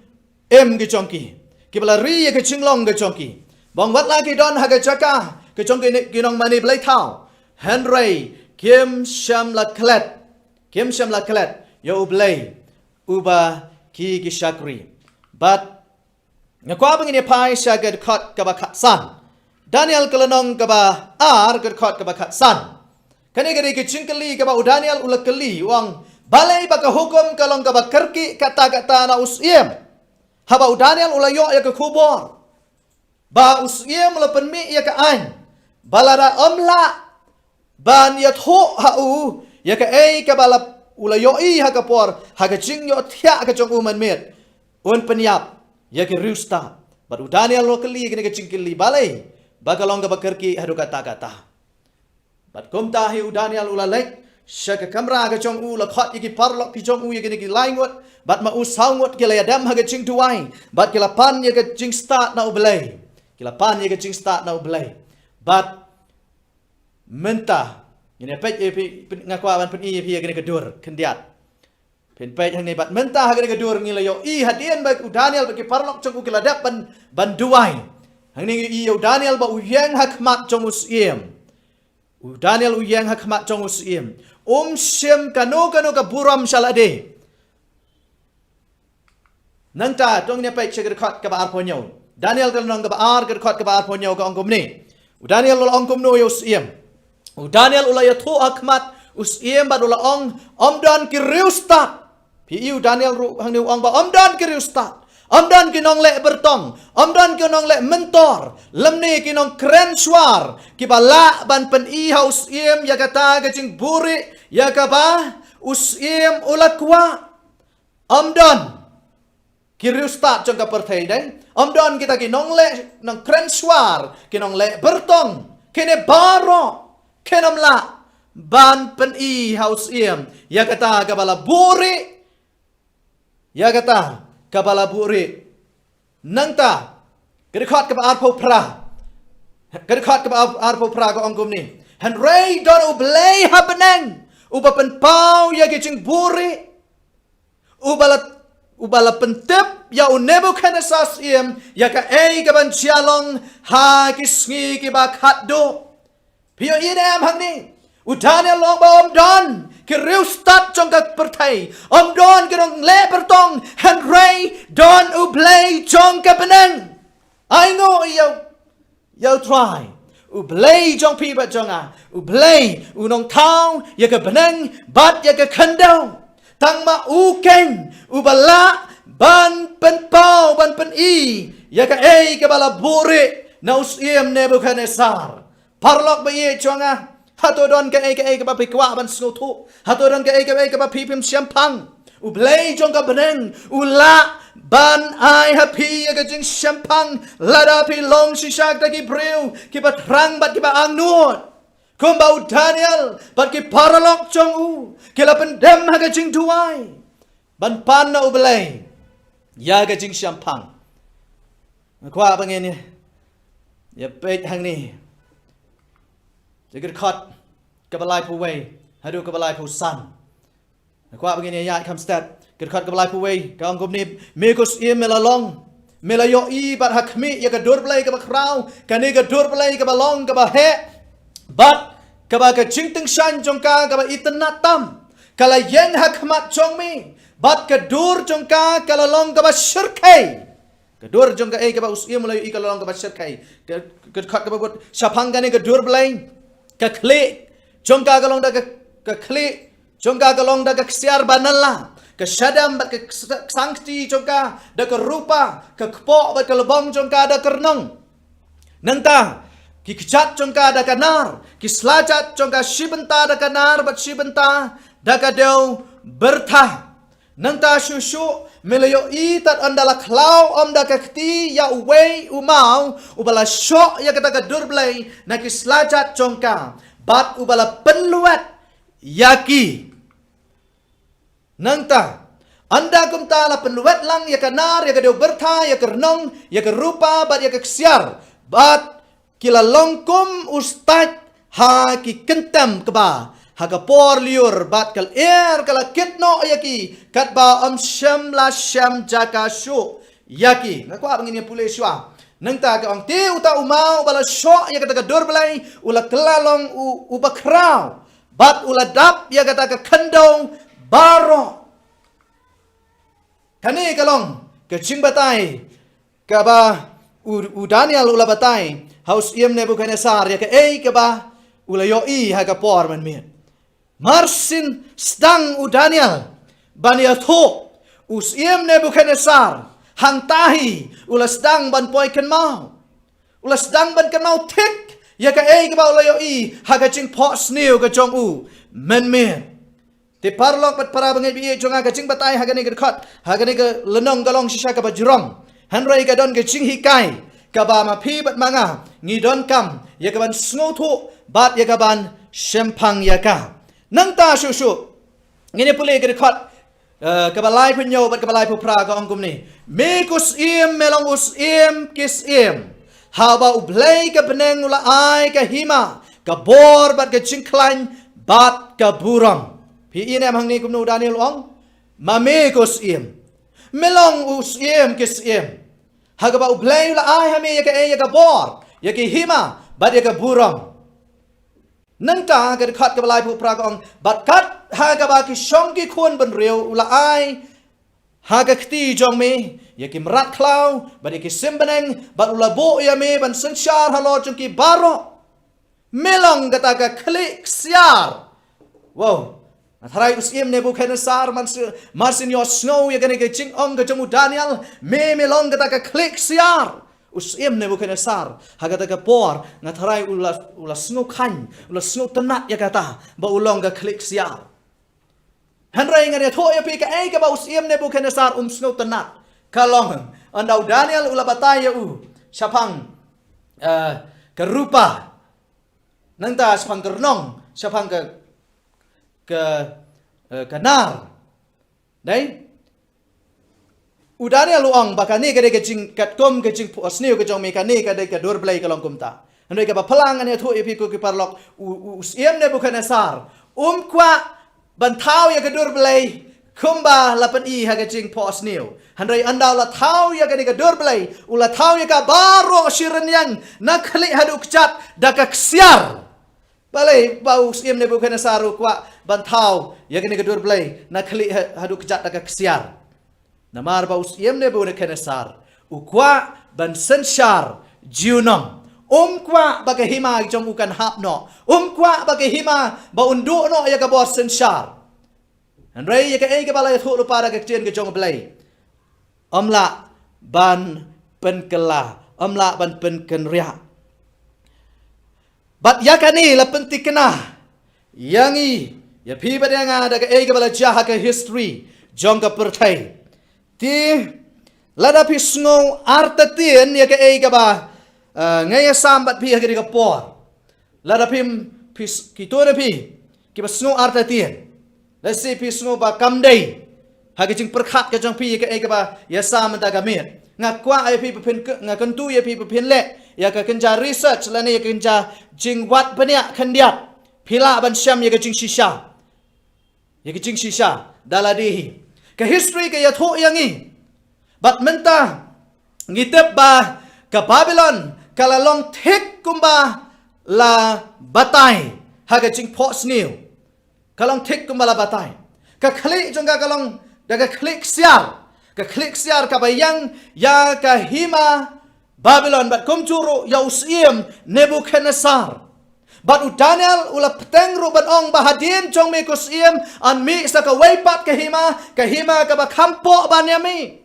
em ke chongki ki bala ri ka ching long ke chongki bong wat la ki don ha ka chaka ke chongki ki nong mani blai thao Henry kim sham la klet yo blai uba ki Shakri but ngakwa bangini pai shagad khot ka ba san Daniel kelenong kaba kerkot kaba san. Kani kari kecingkeli kaba Daniel ulakeli wang balai baka hukum kalong kaba kerki kata-kata na usiem. Haba Daniel ulayo ya ke kubor. Ba usiem ulapenmi ya ke an. Balara omla ban ya tho hau ya ke kaba ulayo ha ke por ha ke cing yo tia ke jong uman met. Un penyap ya ke rusta. Ba Daniel ulakeli kani kecingkeli balai bagalong ka bakerki hadu kata-kata. Bat kumta hi Daniel ulalek syaka kamra ka chong u la khot yiki parlok ki chong u yiki ki laingot bat ma u saungot ki la yadam ha ka ching tuai bat ki la pan ye ka ching start na ublay ki la pan ye ka ching start na ublay bat menta ini pej ngakwa ban pen i pi ye ka dur kendiat pen pej hang ni bat menta ha ka dur ngi la yo i hadien ba Daniel ba ki parlok chong u ki la dap ban duai Hang ni iyo Daniel ba uyang hakmat jong usiem. Daniel uyang hakmat jong usiem. Shem kano ka buram shalade. Nangta tong ni pai chegar khat ka ba arponyo. Daniel ka nong ka ba ar ka khat ka ba arponyo ka ongkom ni. Daniel ul ongkom no usiem. Daniel ul ya thu hakmat usiem ba ul omdan ki riustat. Pi Daniel ru hang ni ong ba omdan ki riustat. Amdan kinong le bertong, amdan kinong le mentor, lemni kinong keren suar, kibala ban pen i haus iem ya kata gajing buri ya kaba usiem ulakwa. Amdan kiriusta jong ka perthai dai. Amdan kita kinong le nang keren suar, kinong le bertong, kene baro, kenom la ban pen i haus iem ya kata kabala buri ya kata kabala buri nangta kedekhat ke arpo pra kedekhat ke arpo pra ko angkum ni Henry don ublay habeneng ubapen pau ya gicing buri ubala pentep ya Nebuchadnezzar iem ya ka ka ban chialong ha kisngi ki bakhat do pio idam hangni Daniel long ba don kiriustat jong ka pertai don kirong le pertong Henry don ublay jong ka beneng I know yo try Ublay jong pi bat jonga. Ublay unong tau ya ke benang bat ya ke kandau. Tang ma u ken ubala ban pen pau ban pen i ya ke ke bala bore na usiem Nebukadnezar. Parlok ba ye jonga. Hatodon ke ba pikwa ban snotu. Hatodon ke ba pipim siampang. Ublay jong ka benang ula ban ai happy ya ke jing siampang lada pi long sisak dagi breu ki bat rang bat ki ba ang nuot. Kumbau Daniel bat ki paralok jong u ki la pendem ha ke jing tuai. Ban pan na ublay ya ke jing siampang. Kwa bangin ni ya pek hang ni. Jadi kat kebalai puway hadu kebalai pu san. Kwa begini ya kam stat kat kebalai puway ka angkum ni mekus ie melalong melayo i bat hakmi ya ka dur play ka bakrau kani ka dur play ka balong ka he bat ka ba ka jingting shan jongka ka ba itna tam kala yen hakmat jongmi bat ka dur jongka kala long ka ba shirkai ka dur jongka ka ba us ie melayo i kala long ka ba shirkai kat ka ba sapang kani ka dur play ka klik jongka kalong da ka klik jongka kalong da ka siar banala ka syadam bat ka sangti jongka da ka rupa ka kpo bat ka lebong jongka da kernong nanta ki kechat jongka da ka nar ki slajat jongka shibenta da ka nar bat shibenta da ka deu bertah nanta shushu melayo i tat andala klau om da ka kti ya uwei umau ubala syok ya kata ka durblay na ki slajat jongka bat ubala penluat yaki nangta anda kumta la penluat lang ya kanar ya kadeu bertha ya kernong ya kerupa bat ya keksiar bat kila longkum ustad ha ki kentam keba ha ka por liur bat kal kala kitno yaki kat ba syam la syam jaka syu yaki ngakwa bangini pule syua nangta ka ang ti uta umau bala syok ya kata ka durblay ula kelalong ubakrau bat ula dap ya kata ka kendong baro kani kalong ke jingbatai ka ba u Daniel ula batai haus iem Nebukadnezar ya ka ba ula yo i ha ka por man mit marsin stang u Daniel bania tho us iem Nebukadnezar hang tahi ula stang ban poi ken mau ula stang ban ken mau tik ya ka ba ula yo i ha ka jing po snew ka jong u men mit te parlok pat para bangai bi jonga ka jing batai ha ka ni ka khat ha ka ni ka lenong galong sisa ka ba jurong hanrei ka don ka jing hikai ka ba ma phi bat manga ngi don kam ya ka ban snow thu bat ya ka ban shempang ya ka nang ta shu shu ngene pule ka khat kabalai penyo bat kabalai pupra ka angkum ni mekus im melong us im kis im haba ublay ka beneng ula ai ka hima ka bor bat ka jingklan bat ka burang pi inem hang ni kumnu Daniel ong ma mekus im melong us im kis im haga ba ublay ula ai hame ya ka bor ya ka hima bat ya ka burang nangta ka khat ka balai pupra ka ong bat kat ha ka ba ki shong ki khun ban riu ula ai ha ka khti jong me ya ki mrat klau ba ki simbaneng bat ula bo ya me ban sanshar halo jong ki baro melong kata ka klik siar wow atharai usim Nebukadnezar marsin yo snow ya ka jing ong ka jamu Daniel me melong kata ka klik siar usim Nebukadnezar hagata ka por ngatharai ula snow khan ula snow tanat ya kata ba ulong ka klik siar hanrai ngare tho ya pi ka ka ba usim Nebukadnezar snow tanat kalong andau Daniel ula bataya syapang ka rupa nangta syapang kernong syapang kanar dai Daniel luang bakani ka de ka jing kat kom ka jing asniu ka jong me ka ne ka de ka dur blai ka long kumta andai ka ba phalang ane tho epi ko ki parlok usiem Nebukadnezar kwa bantau ya ka dur blai kumba lapan i ha ka jing po asniu andai andau la thau ya ka de ka dur blai ula thau ya ka baro shiren yang nakhli hadu kchat da ka ksiar balai bau usiem Nebukadnezar kwa bantau ya ka de ka dur blai nakhli hadu kchat da ka ksiar namar ba usiem Nebukadnezar ukwa ban senshar jiunong kwa bagai hima jong ukan hap no. Kwa bagai hima ba undu no ya ka bor sensar. Andrei ya ka ei ka balai thu lu para ka tien ka jong blai. La ban pen kela, la ban pen kenria. Bat ya ka ni la pentik kena. Yangi ya pi ba nga da ka ei ka bala jaha ka history jong ka pertai. Ti lada pi sngo arta tien ya ka ei ka ba ngay sambat pi hagiri ka por. Lada pim pis kito na pi ki ba sngo arta tien. Let's say pi sngo ba kamday. Hagi jing perkhat ka jong pi ka ei ka ba ya sam ta ka mir. Nga kwa ai pi pen nga kentu ya pi pen le ya ka kenja research la ne ya kenja jing wat banya khandiat. Pila ban syam ya ka jing shisha. Ya ka jing shisha daladihi. Ka history ka ya tho yangi. Bat menta ngitep ba ka Babylon kalalong tek kumba la batay haga jing pos new kalong tek kumba la batay ka klik jong ka kalong daga klik siar ka bayang ya ka hima Babylon bat kumjuru ya usiem Nebuchadnezzar bat u Daniel ula peteng ru ban ong bahadin jong me kusiem an mi sa ka waipat ka hima ka ba kampo banyami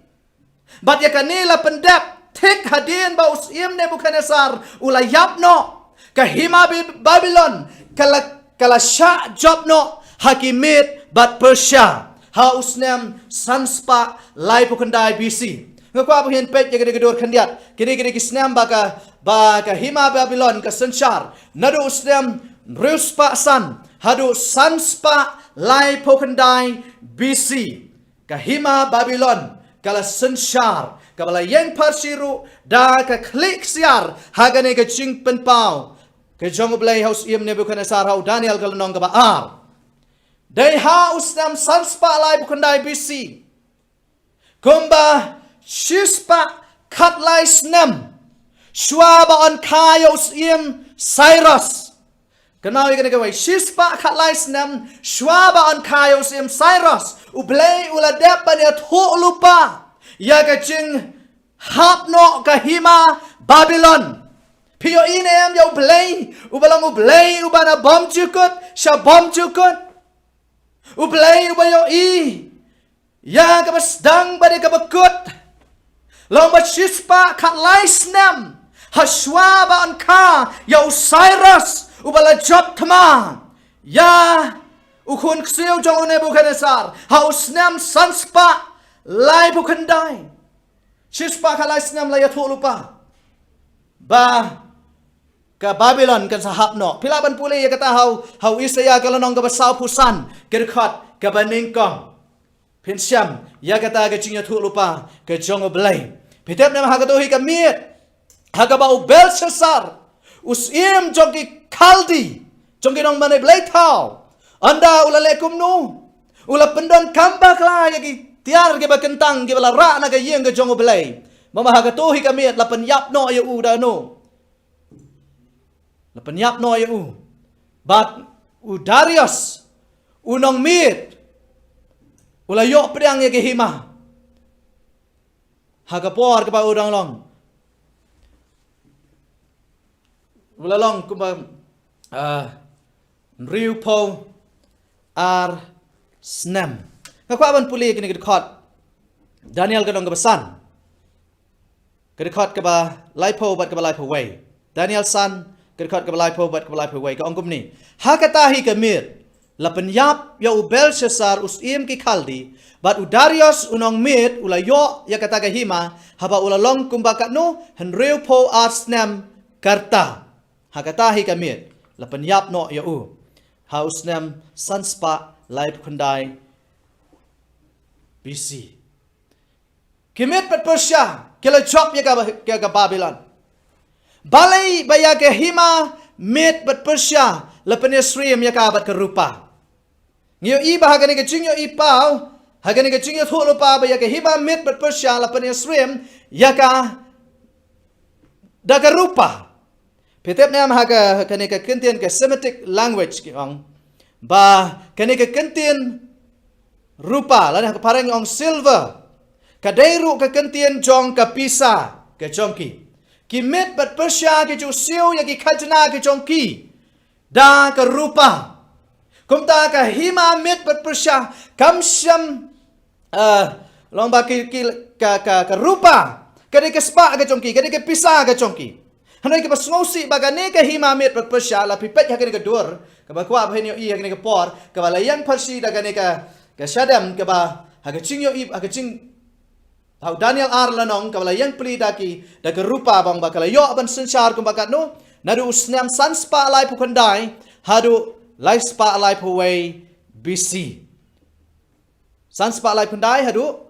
bat ya kanila pendap tek hadin ba usiem Nebuchadnezzar ula yapno kahima Babylon kala sha jobno hakimit bat Persia ha usnem sanspa lai pukandai BC ngakwa puhin pet ya gedor khandiat kini kisnem ba ka hima Babylon ka sansar nadu usnem ruspa san hadu sanspa lai pukandai BC kahima Babylon kala sansar kabala yang parsiru da ka klik siar hagane ka jing penpau ke jong blai haus im Nebuchadnezzar hau Daniel kalnong ka baar dai haus nam sanspa lai bukandai BC kumba shispa kat lai snem shwaba on kayos im Cyrus kenal ya kene shispa kat lai snem shwaba on kayos im Cyrus ublai uladap bania thu lupa ya ka jing hapno kahima Babylon pio inem ya ublay ubana bom chukut sha bom chukut ublay ubayo i ya ka basdang bade ka bakut long ba shispa kat laisnem hashwa ba an ka ya Cyrus ubala job tama ya ukun ksiu jong Nebuchadnezzar hausnem sanspa lai bukandai shispa kalai snam la yathu lupa ba ka Babylon kan sahap no pilaban pule ya kata hau Isaya kalanong ka basau pusan kerkhat ka baningkong pinsyam ya kata ka jing yathu lupa ka jong oblay pitep nam hagatohi ka miet hagabau Belshazzar usim jongki kaldi jongki nong mane blay tau anda ulale kumnu ula pendon kambak la yaki tiar ke bakentang ke bala ra na ka yeng ke jong belai mama ha ka tohi ka miet la penyap no ya u da no la penyap no ya u bat u Darius unong miet ula yo pedang ya ke hima ha ka por ke ba udang long ula long ku ba riu po ar snem kakwaban puli kini kedekot Daniel kadong kebesan kedekot keba laipo bat keba laipo way Daniel san kedekot keba laipo bat keba laipo way ka ongkum ni hakatahi kemir la penyap ya u Belshazzar usim ki kaldi bat u Darius unong mit ula yo ya kata ka hima haba ula long kumbakat no henreu po arsnem karta hakatahi kemir la penyap no ya u hausnem sanspa laip kundai BC. Kimit pat Persia, kila job ya ka Babylon. Balai baya ke hima mit pat Persia, lepen Esrim ya ka bat ke rupa. Ngiyo iba hagani ke jingyo ipau, hagani ke jingyo thu lupa baya ke hima mit pat Persia, lepen Esrim ya ka da ke rupa. Petep nam haga kani ke kentian ke Semitic language ki ong. Ba kani ke kentian rupa lana parang ong silver kadairu ka kentian jong ka pisa ka jongki Kimit bat persya ke siu ya ki khajna ke jongki. Da ke rupa. Kumta ka hima mit bat persya kamsyam lomba ke rupa. Kade ke spa ke jongki, kade ke pisah ke jongki. Hanoi ke pasngosi bagane ke hima mit bat persya la pipet ya ke dur. Ke ba kwa bhenyo I ya ke por, ke ba layang persi da gane ke syadam ke ba ha ke ching yo I ha ke ching Hau Daniel Lanong kala yang peli daki dak rupa bang bakala yo ban sensar kum bakat no nadu usnam sanspa alai pukandai hadu laispa alai puway BC sanspa alai pundai hadu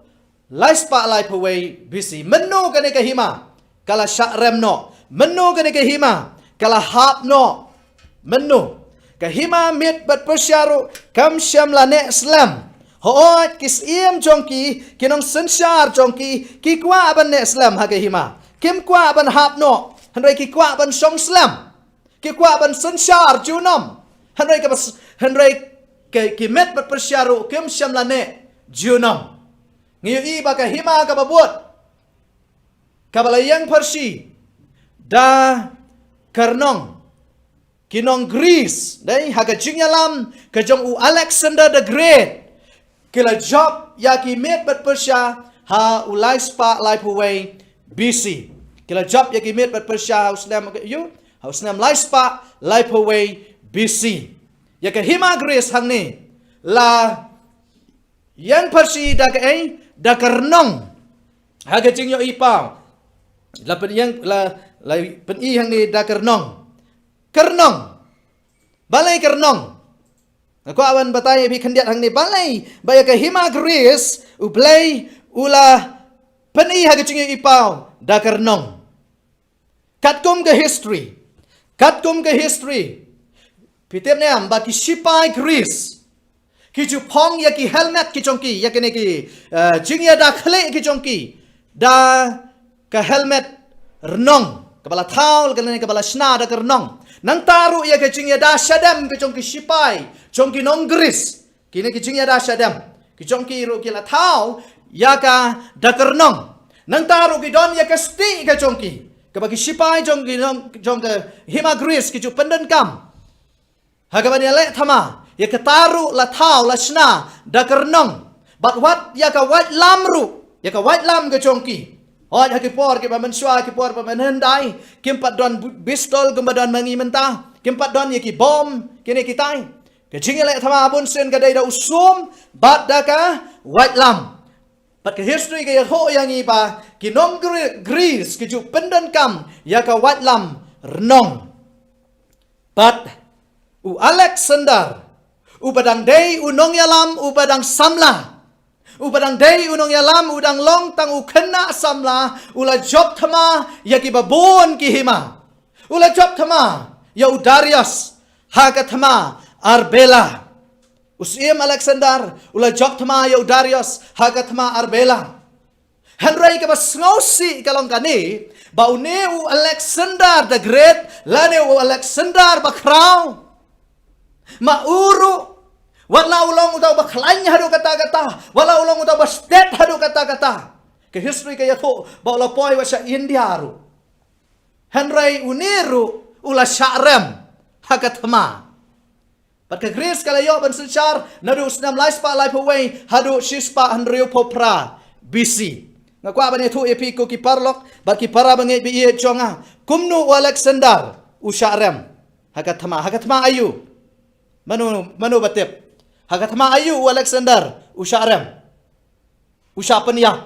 laispa alai puway BC menu kane ke hima kala syarem no menu kane ke hima kala hap no menu ke hima mit bat persyaru kam syam lane islam Hoat kis iem jongki kinong sensar jongki ki kwa ban ne Islam ha ke hima kim kwa ban hap no hanrei ki kwa ban song Islam ki kwa ban sensar junom hanrei ke ki met bat persyaru kim syamlane junom ngiu I ba ke hima ka babut ka balayang persi da karnong kinong Greece dai ha ke jingyalam ke jong u Alexander the Great Kila job ya ki met bat persya ha ulai spa lai puway BC. Kila job ya ki met bat persya usnam you ha usnam lai spa lai puway BC. Ya ke hima Greece hang ni la yang persi da ke da kernong ha ke jing yo I pau la pen yang la pen I hang ni da kernong balai kernong Aku awan batay bi kandiat hang ni balai baya ke hima Greece ublay ula pani ha gicing ipau da karnong katkum ke history pitep ne am ba ki sipai Greece ki ju pong ya ki helmet ki chongki ya ke ne ki jingya da khle ki chongki da ka helmet rnong kepala thaul ke ne kepala sna da karnong nang taru ya ke jingya da syadam ke chongki sipai Chongki nong Greece kini kicing ya dah syadam kicongki ru kila tau ya ka dakernong nang taru ki don ya ka sti ka chongki ka bagi sipai chongki nong chong ke hima Greece kicu pendan kam ha ka bani le thama ya ka taru la tau la sna dakernong but what ya ka white lam ru ya ka white lam ka chongki hoi ha ki por ki ba mensua ki por ba menhendai kimpat don pistol gumbadan mangi mentah kimpat don ya ki bom kini kitai Kecingnya thama abun sen kadai da usum bat da ka white lam. Pat ke history ke ho yang iba kinom Greece keju pendan kam ya ka white lam renong. Pat u Alexander u badang dei u nong yalam u badang samla. U badang dei u nong yalam u dang long tang u kena samla ula job thama ya ki babon ki hima. Ula job thama ya u Darius ha ka thama Arbela Usim Alexander ula job thama ya Darius haga thama Arbela Henry ke bas ngosi kalong kani baune u Alexander the Great lane u Alexander bakrau mauru wala ulong utaw bakhlanya hadu kata-kata wala ulong utaw bastet hadu kata-kata ke history kaya to baula poi wa sa India ru Henry uniru ula syarem haga thama Pat ke Greece kala yo ban sensar nadu snam lai spa lai paway hadu shispa hanriu popra BC ngakwa ban itu epi ko ki parlok bat ki para bangai bi ye jonga kumnu Alexander usharem hakathma ayu manu batep hakathma ayu Alexander usharem usapanya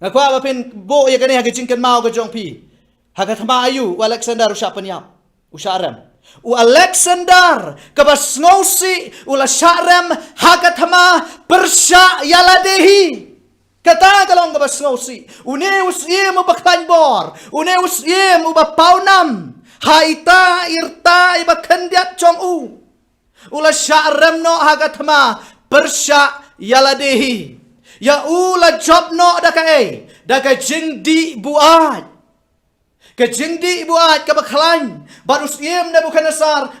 ngakwa bapin bo ye kani hagijingkan mau ke jongpi hakathma ayu Alexander usapanya usharem U Alexander kabas ngosi ula syarem hakathama persya yaladehi kata kalong kabas ngosi une usim ubaklanbor une usim ubapaunam haita irta ibakandiat chong u ula syarem no hakathama persya yaladehi ya ula job no daka jingdi buat Kejingdi buat kebaklan baru usim Nebuchadnezzar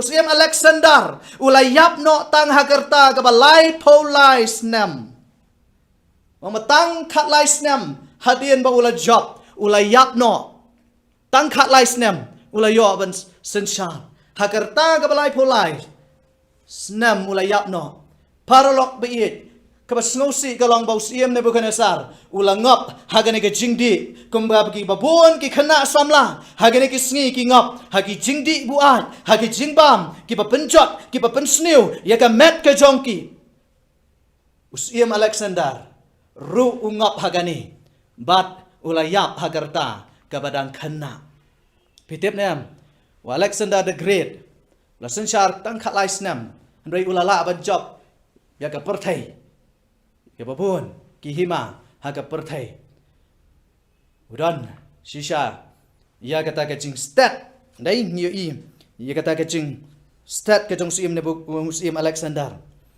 usim Alexander ulayap no tang hagerta kebalai polai snem memetang kat lai snem hadien ba ula job ulayap no tang khat lai snem ulai yo ban senshar hakarta ka balai pholai snem ulai yap no paralok beit ka basngausi ka long bau siem Nebuchadnezzar ulangop hagane ka jingdi kumba ki babon ki khana samla hagane ki sngi ki ngop hagi jingdi buat hagi jingbam ki papenjot ki papensniu ya ka met ka jongki usiem Alexander ru ungop hagane bat ulayap hagarta ka badang khana pitep nem wa Alexander the Great la senshar tang khat lai snem andrei ulala ban job ya ka perthai ke babon ki hima ha ka perthai udan shisha ya kata ke jing stat dai nyu i ya kata ke jing stat ke jong sim ne bu sim Alexander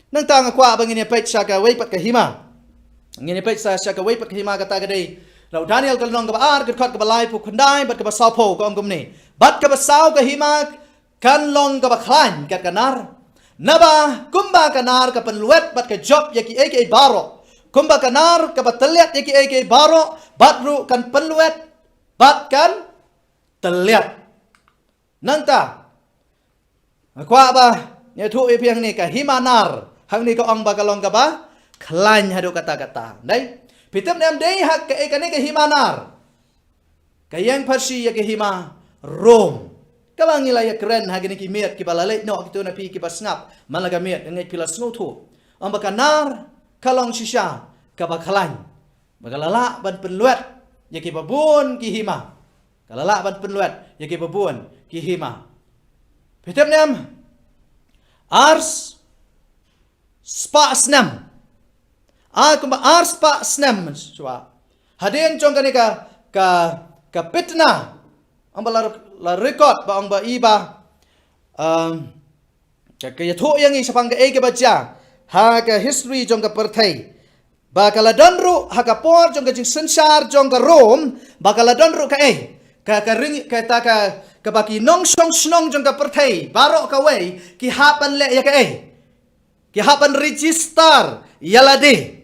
nang tang kwa bangin ne pet sha ka wei pat ka hima ngin ne pet sha ka wei pat ka hima kata ke deiเราดานิเอลก็ลองกับอาร์ก็ขัดกับลายผู้คนได้บัดกับสาวโพก็องกุมนี่บัดกับสาวกับหิมะกันลองกับคลานกันนาร์นับกุมบากันนาร์กับเป็นลวดบัดกับจ็อบยากีเอเอบาร์กุมบากันนาร์กับตะเลียดยากีเอเอบาร์บัดรู้กันเป็นลวดบัดกันตะเลียดนั่นตากว่าบ่เนี่ยทุกเพียงนี่กับหิมานาร์หังนี่ก็องบากันลองกับคลานหาดูกตได้Pitem nem dei hak ke ekane ke himanar. Kayang Parsi ya ke hima Rom. Kabang ila ya keren hagini ki miat ki balalek no kitu na pi ki pasngap malaga miat ngai pilas ngotu. Amba kanar kalong shisha kabakalan. Bagalala ban penluat ya ki babun ki hima. Kalala ban penluat ya ki babun ki hima. Pitem nem ars spa snam kumba ars pa snem chwa hadin chong kani ka pitna amba la record ba amba iba ka yatho yang i sapang ka ege bacha ha ka history chong ka perthai ba kala donru ha ka por chong ka jing sansar chong ka Rom ba kala donru ka ka ring ka ta ka baki nong song snong chong ka perthai baro ka wei ki hapan le ya ka ki hapan register yalade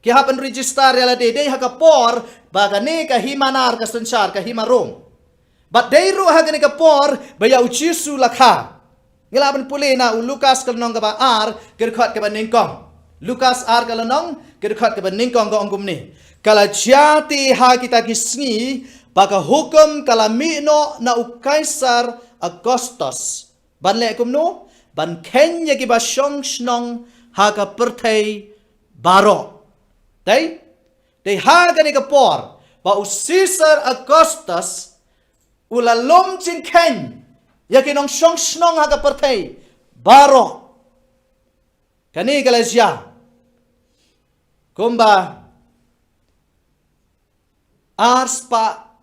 ki hapan register yala de haka por bagane ka himanar ka sansar ka himarom but dei ru hagane ka por baya uchisu lakha ngila ban pule na Lukas ka nong ka ba ar gerkhat ka ban ningkong Lukas ar ka lanong gerkhat ka ban ningkong ka ongkum ni kala jati ha kita kisngi baka hukum kala mino na ukaisar Augustus ban le kumno ban kenya ki ba shong snong ha ka perthai baro Dai haga ni kapor ba Caesar Augustus ulalom chin ken yakinong shong snong haga perthai baro kani galazia kumba arspa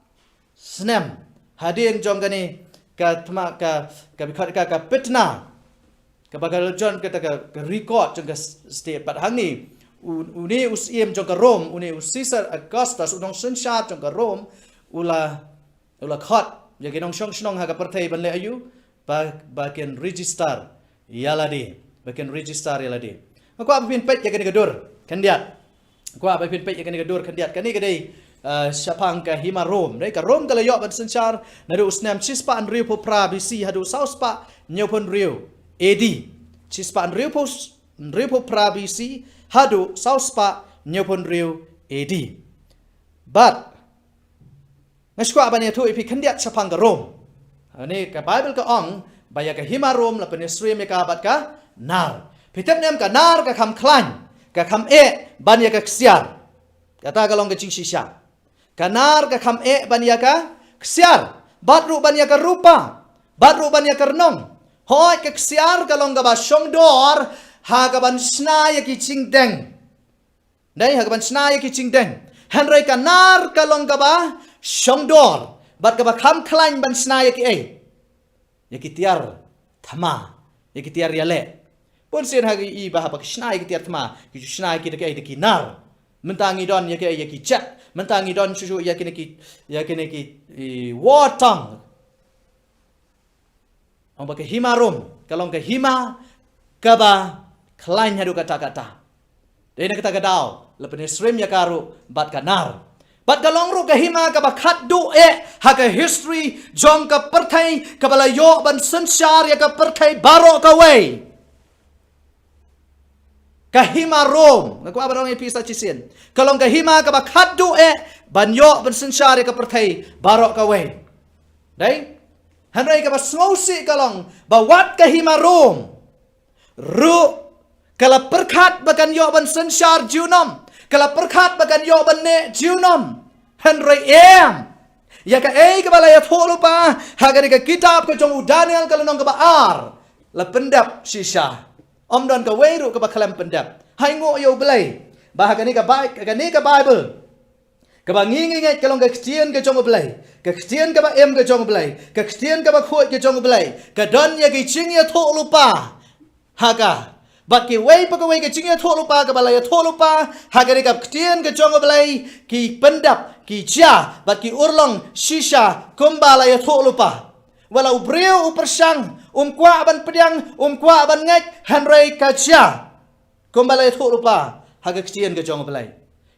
snem hadin jong gani ka thma ka pitna ka bagal jon ka record jong ka state but hangni uni usiem jong ka Rom uni Caesar Augustus unong sensat jong ka Rom ula khot ya ginong shong snong ha ka perthai ban le ayu ba ken register yalade ba ken register yalade ko apin pet ya ken gadur kandiat ko apin pet ya ken gadur kandiat kani gadai sapang ka hima Rom dai ka Rom kala yo ban sensar nadu usnam chispa an riu po pra BC hadu sauspa nyopon riu AD chispa an riu po pra BC hadu sauspa nyopon riu AD but ngashwa bani thu ipi khandiat sapang ka Rom ani ka Bible ka ong baya ka hima Rom la penisri me ka bat ka nar pitep nem ka nar ka kham khlan ka kham bani ka ksiar kata ka long ka ching shisha ka nar ka kham bani ka ksiar bat ru bani ka rupa bat ru bani ka nong hoy ka ksiar ka long ka ba shong dor ha ka ban sna ya ki ching deng dai ha ka ban sna ya ki ching deng henry ka nar ka long ka ba shong dor bat ka ba kham khlan ban sna ya ki ya ki tiar thama ya ki tiar yale pun sen ha i ba ha ba sna ya ki tiar thama ki sna ya ki de ki nar mentangi don ya ki chat mentangi don susu ya ki watang ang ba ke himarom kalong ke hima ka ba klain hadu kata-kata. Dai na kata gadao, lepen stream ya karu bat kanar. Bat galong ru kahima ka bakhat du ha ka history jong ka perthai ka balayo ban sansar ya ka perthai baro ka way. Kahima Rom, ngakwa barang episa chisien. Kalong kahima ka bakhat du banyo ban sansar ya ka perthai baro ka way. Dai? Hanrai ka basngausi kalong bawat kahima Rom. Ru kala perkhat bakan yo ban sansar junom. Kala perkhat bakan yo ban ne junom. Hanrai ya ka ka balaya tholu pa hagari ka kitab ka jong Daniel ka lanong ka baar la pendap shisha om don ka weiru ka bakhalam pendap hai ngo yo belai ba hagani ka Bible ka ba ngi ka long ka Christian ka jong belai ka Christian ka ba ka jong belai ka Christian ka ba khoi ka jong belai ka don ya ki ching ya tholu pa haga Bat ki wei pa ka wei ka chingya tholu pa ka balaya tholu pa hagari ka Christian ka jong belai ki pendap ki chia bat ki urlong shisha kumbalaya tholu pa walau breu upersang kwa ban pedang kwa ban ngaj hanrei ka chia kumbalaya tholu pa haga Christian ka jong belai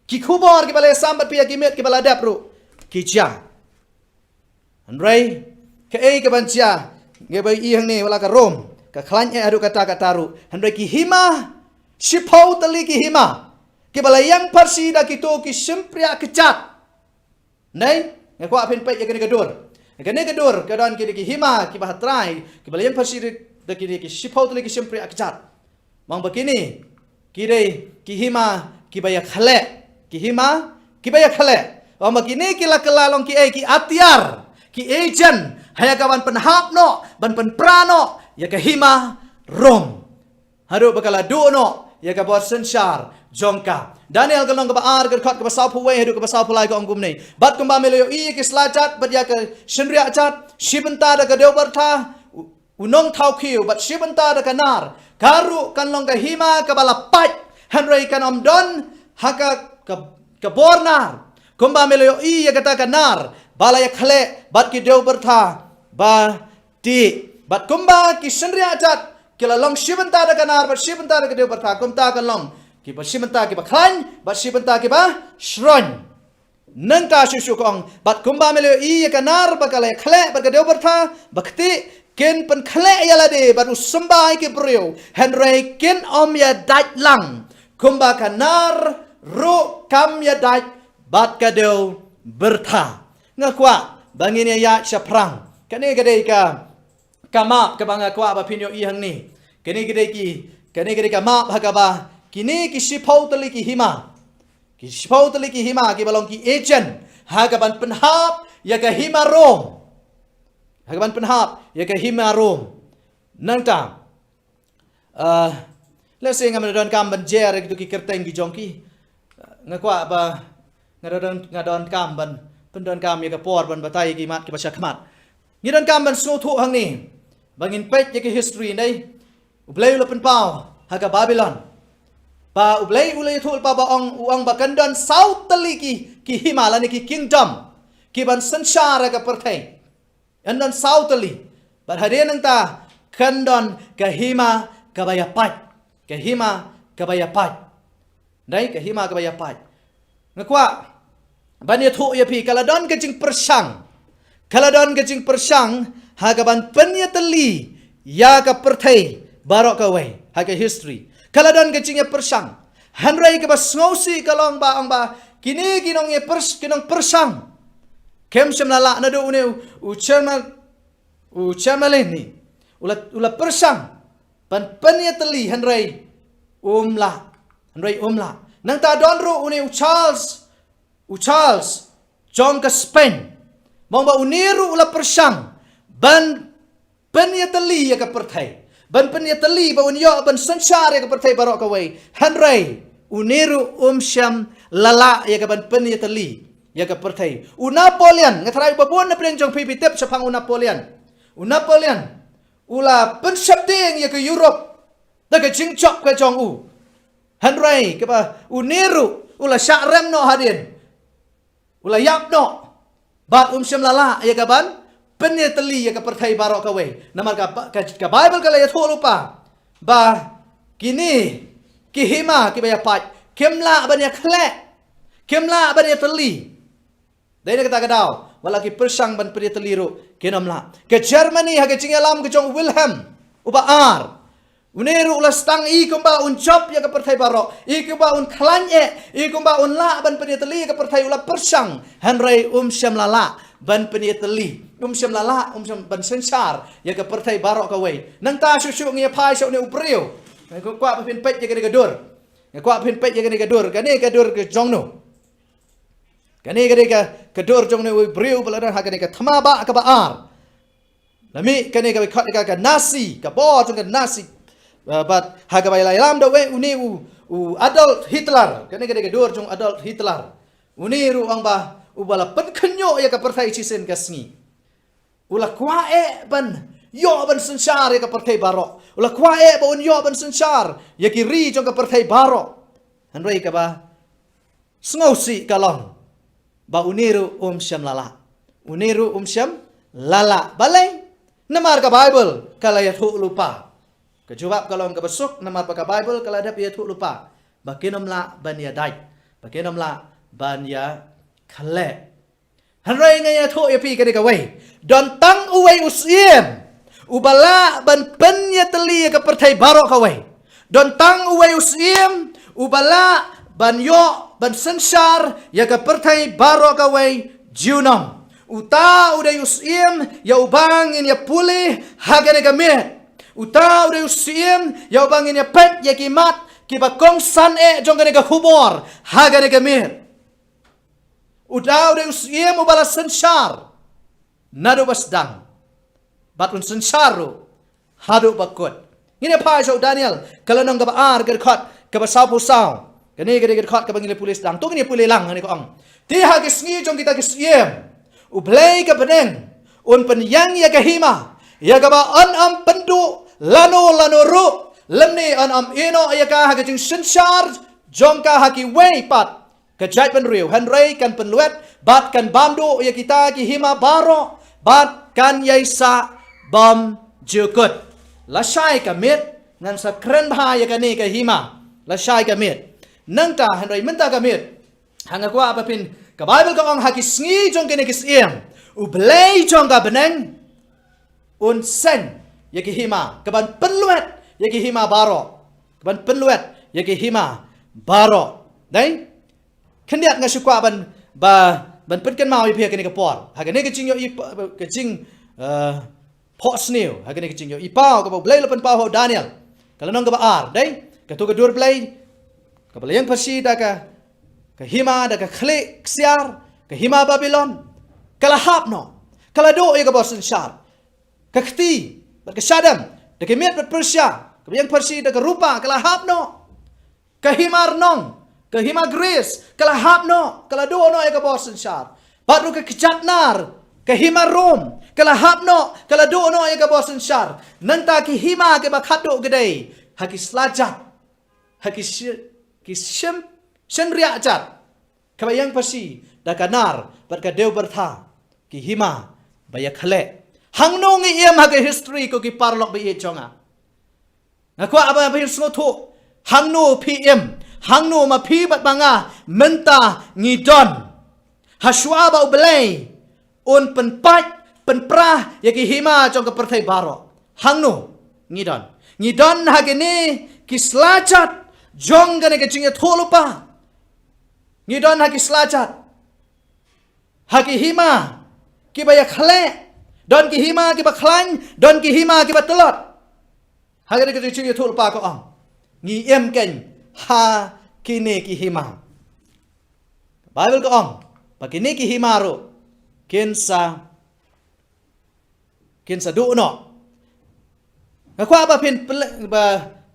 ki khubor ki balaya sambat pia ki met ki balaya dapru ki chia hanrei ka ka ban chia ngebai i hang ni wala ka Rom ka khlan adu kata ru handai ki hima shipau tali ki hima ki balayang parsi da ki to ki simpria kecat nei ngako apen pe ya kene gadur ka don ki hima ki bahatrai ki balayang parsi da ki shipau tali ki simpria kecat mang begini ki hima ki baya khale ki hima ki baya khale mang begini ki la kelalong ki atiar ki agent haya kawan penhap no ban penprano ya ka hima Rom haru bakala duno ya ka bot sensar jongka Daniel kalong ka baar ka khot ka basau phuwe haru ka basau phulai ka ongkum nei bat kumba melo i ki slachat bat ya ka shinria chat shibanta da ka deu bartha unong thau khiu bat shibanta da ka nar karu kanlong ka hima ka bala pat hanrei kan om don haka ka bornar kumba melo i ya ka nar bala ya khale bat ki deu bartha ba ti Bat kumba ki sendria jat kila long shibanta da kanar bat shibanta da kadeu bartha kumta kan long ki ba shibanta ki ba khlan bat shibanta ki ba shron nang ka shu kong bat kumba mele i kanar bakale khle bat kadeu bartha bakti ken pen khle yala de bat usamba ki breu henrei ken om ya daj lang kumba kanar ru kam ya daj bat kadeu bartha ngakwa bangin ya shaprang kane kadei ka kama kabanga kwa ba pinyo i hang ni kene gede ka ma bhagaba kini ki shipau tali ki hima ki balong ki agent hagaban penhap ya ka hima Rom hagaban penhap ya ka hima Rom nangta let's say ngam don kam ban jer gitu ki kerteng ki jongki ngakwa ba ngadon kam ban pendon kam ya ka por ban batai ki mat ki basya khmat ngidon kam ban sno thu hang ni bangin pet ya ki history nei ublay ula penpau haga Babylon pa ublay thul pa ba uang bakandon south tali ki himala ni ki kingdom ki ban sansara ka perthai andon south tali ban hadian ta kandon ka hima ka bayapat dai ka hima ka bayapat ngakwa ban ya thu ya pi kaladon ka jing persang hagaban penyateli ya ka perthai barok ka wei haga history kaladon ke cingya persang hanrai ke bas ngosi kalong ba ang ba kini kinong ye kinong persang kem semlala na do une uchamaleni ula persang pan penyateli hanrai umla nang ta don ru une Charles John ka Spain mong ba uniru ula persang ban penyateli ya ka perthai ban penyateli ba unyo ban sansar ya ka perthai barok ka wei hanrei uniru syam lala ya ka ban penyateli ya ka perthai Napoleon ngatrai babon na preng jong pipitep sapang Napoleon ula pensapting ya ka Europe da ka jingchok ka jong u hanrei ka ba uniru ula syarem no hadin ula yap no bat syam lala ya ka ban penyateli ya ka perthai barok ka wei namar ka Bible kala ya tholu pa ba kini ki hima ki baya pat kemla ban ya khle kemla ban ya teli Dai kata kadau wala ki persang ban pria teliru kenom la. Ke Germany ha ke cingalam ke jong Wilhelm uba ar. Uneru la stang I kumba un job ya ke pertai barok. I kumba un klanye, I kumba un la ban pria teli ke pertai ula persang. Henry syam lala ban pria teli. Syam lala syam ban sensar ya ke pertai barok ka wei. Nang ta susu ngia pai so ne upriu. Ko kwa pin pet ya ke gadur. Ya kwa pin pet ya ke gadur. Kane gadur ke jong no. Kani ka dor jong ne ubriu baladan ha kani ka thamaba ka baar. Lami kani ka khat ka nasi ka bo jong ka nasi. But ha ka bai lam da we uni u Adolf Hitler. Kani ka dor jong Adolf Hitler. Uni ru ang ba ubala pen khnyo ya ka partai chisen ka sngi. Ula kwa ban yo ban sensar ya ka partai baro. Ula kwa ba un yo ban sensar ya ki ri jong ka partai baro. Hanrei ka ba sngosi ka long. Ba uniru syam lala. Uniru syam lala. Balai namar ka Bible kala ya thu lupa. Kejawab kalau ka besok namar ka Bible kala ada ya thu lupa. Ba kinom la ban ya dai. Ba kinom la ban ya khale. Hanrai ngaya thu ya pi ka ka wei. Don tang uwei usiem. Ubala ban pen ya teli ka pertai barok ka wei. Don tang uwei usiem ubala ban yo ban sensar ya ka pertai baro ka wei junam uta uday usim ya ubangin ya pulih hagane ka met uta uday usim ya ubangin ya pet ya kimat kiba kong san jong ka hubor hagane ka met uta uday usim ubala sensar nado basdang batun sensaru hadu bakut ngine pa so Daniel kalanong ka baar ka khot ka basapu saw Kani gede khot ka bangile pulis dang. Tu kini pulih lang ani ko ang. Ti ha kisngi jong kita kisiem. Ublay ka beneng. Un penyang ya kahima. Ya ka ba am pendu lano ru. Lemni am ino ya ka ha jing sensar jong ka ha ki wei pat. Ka jai pen riu Henry kan penluet bat kan bamdu ya kita ki hima baro bat kan yaisa bam jukut. Lasai ka mit ngan sa kren ha ya kani ka hima. Lasai ka mit. Nangta Henry minta gamit hanga kwa apa pin ka Bible ka ang hakisngi jong kene kisiem ublay jong ka beneng un sen yaki hima kaban penluet yaki hima baro kaban penluet yaki hima baro dai kendiat nga sukwa ban penken mau ipia kene ka por ha kene ka jing yo ka jing pot snew ha kene ka jing yo ipao ka blay lapan pao Daniel kalanong ka baar dai ka tu ka dur blay Kapala yang persi da ka hima da ka khlik siar ka hima Babylon kala hapno kala do ya ka bosan syar ka khti ka Saddam da ka miat Persia ka yang persi da ka rupa kala hapno ka hima Arnong ka hima Greece kala hapno kala do no ya ka bosan syar patru ka kecatnar ka hima Rom kala hapno kala do no ya ka bosan syar nanta ki hima ka bakhado gede hakis lajat hakis Kisem senria jat kabayang pasi da kanar berka deu bertha ki hima baya khale hangno ngi em ha ke history ko ki parlok be chonga ngakwa aba be snotho hangno pm hangno ma phi bat banga menta ngidon haswa ba ublay un penpat penprah ya ki hima chong ka perthai baro hangno ngidon ha ke ni kislachat Jong gane ke cingya tholupa. Ngidon haki selajat. Haki hima. Kiba ya khale. Don ki hima kiba klan. Don ki hima kiba telot. Haki gane ke cingya tholupa ko ang. Ngi em ken. Ha kini ki hima. Bible ko ang. Pakini ki hima ro. Kinsa do no. Ngakwa ba pin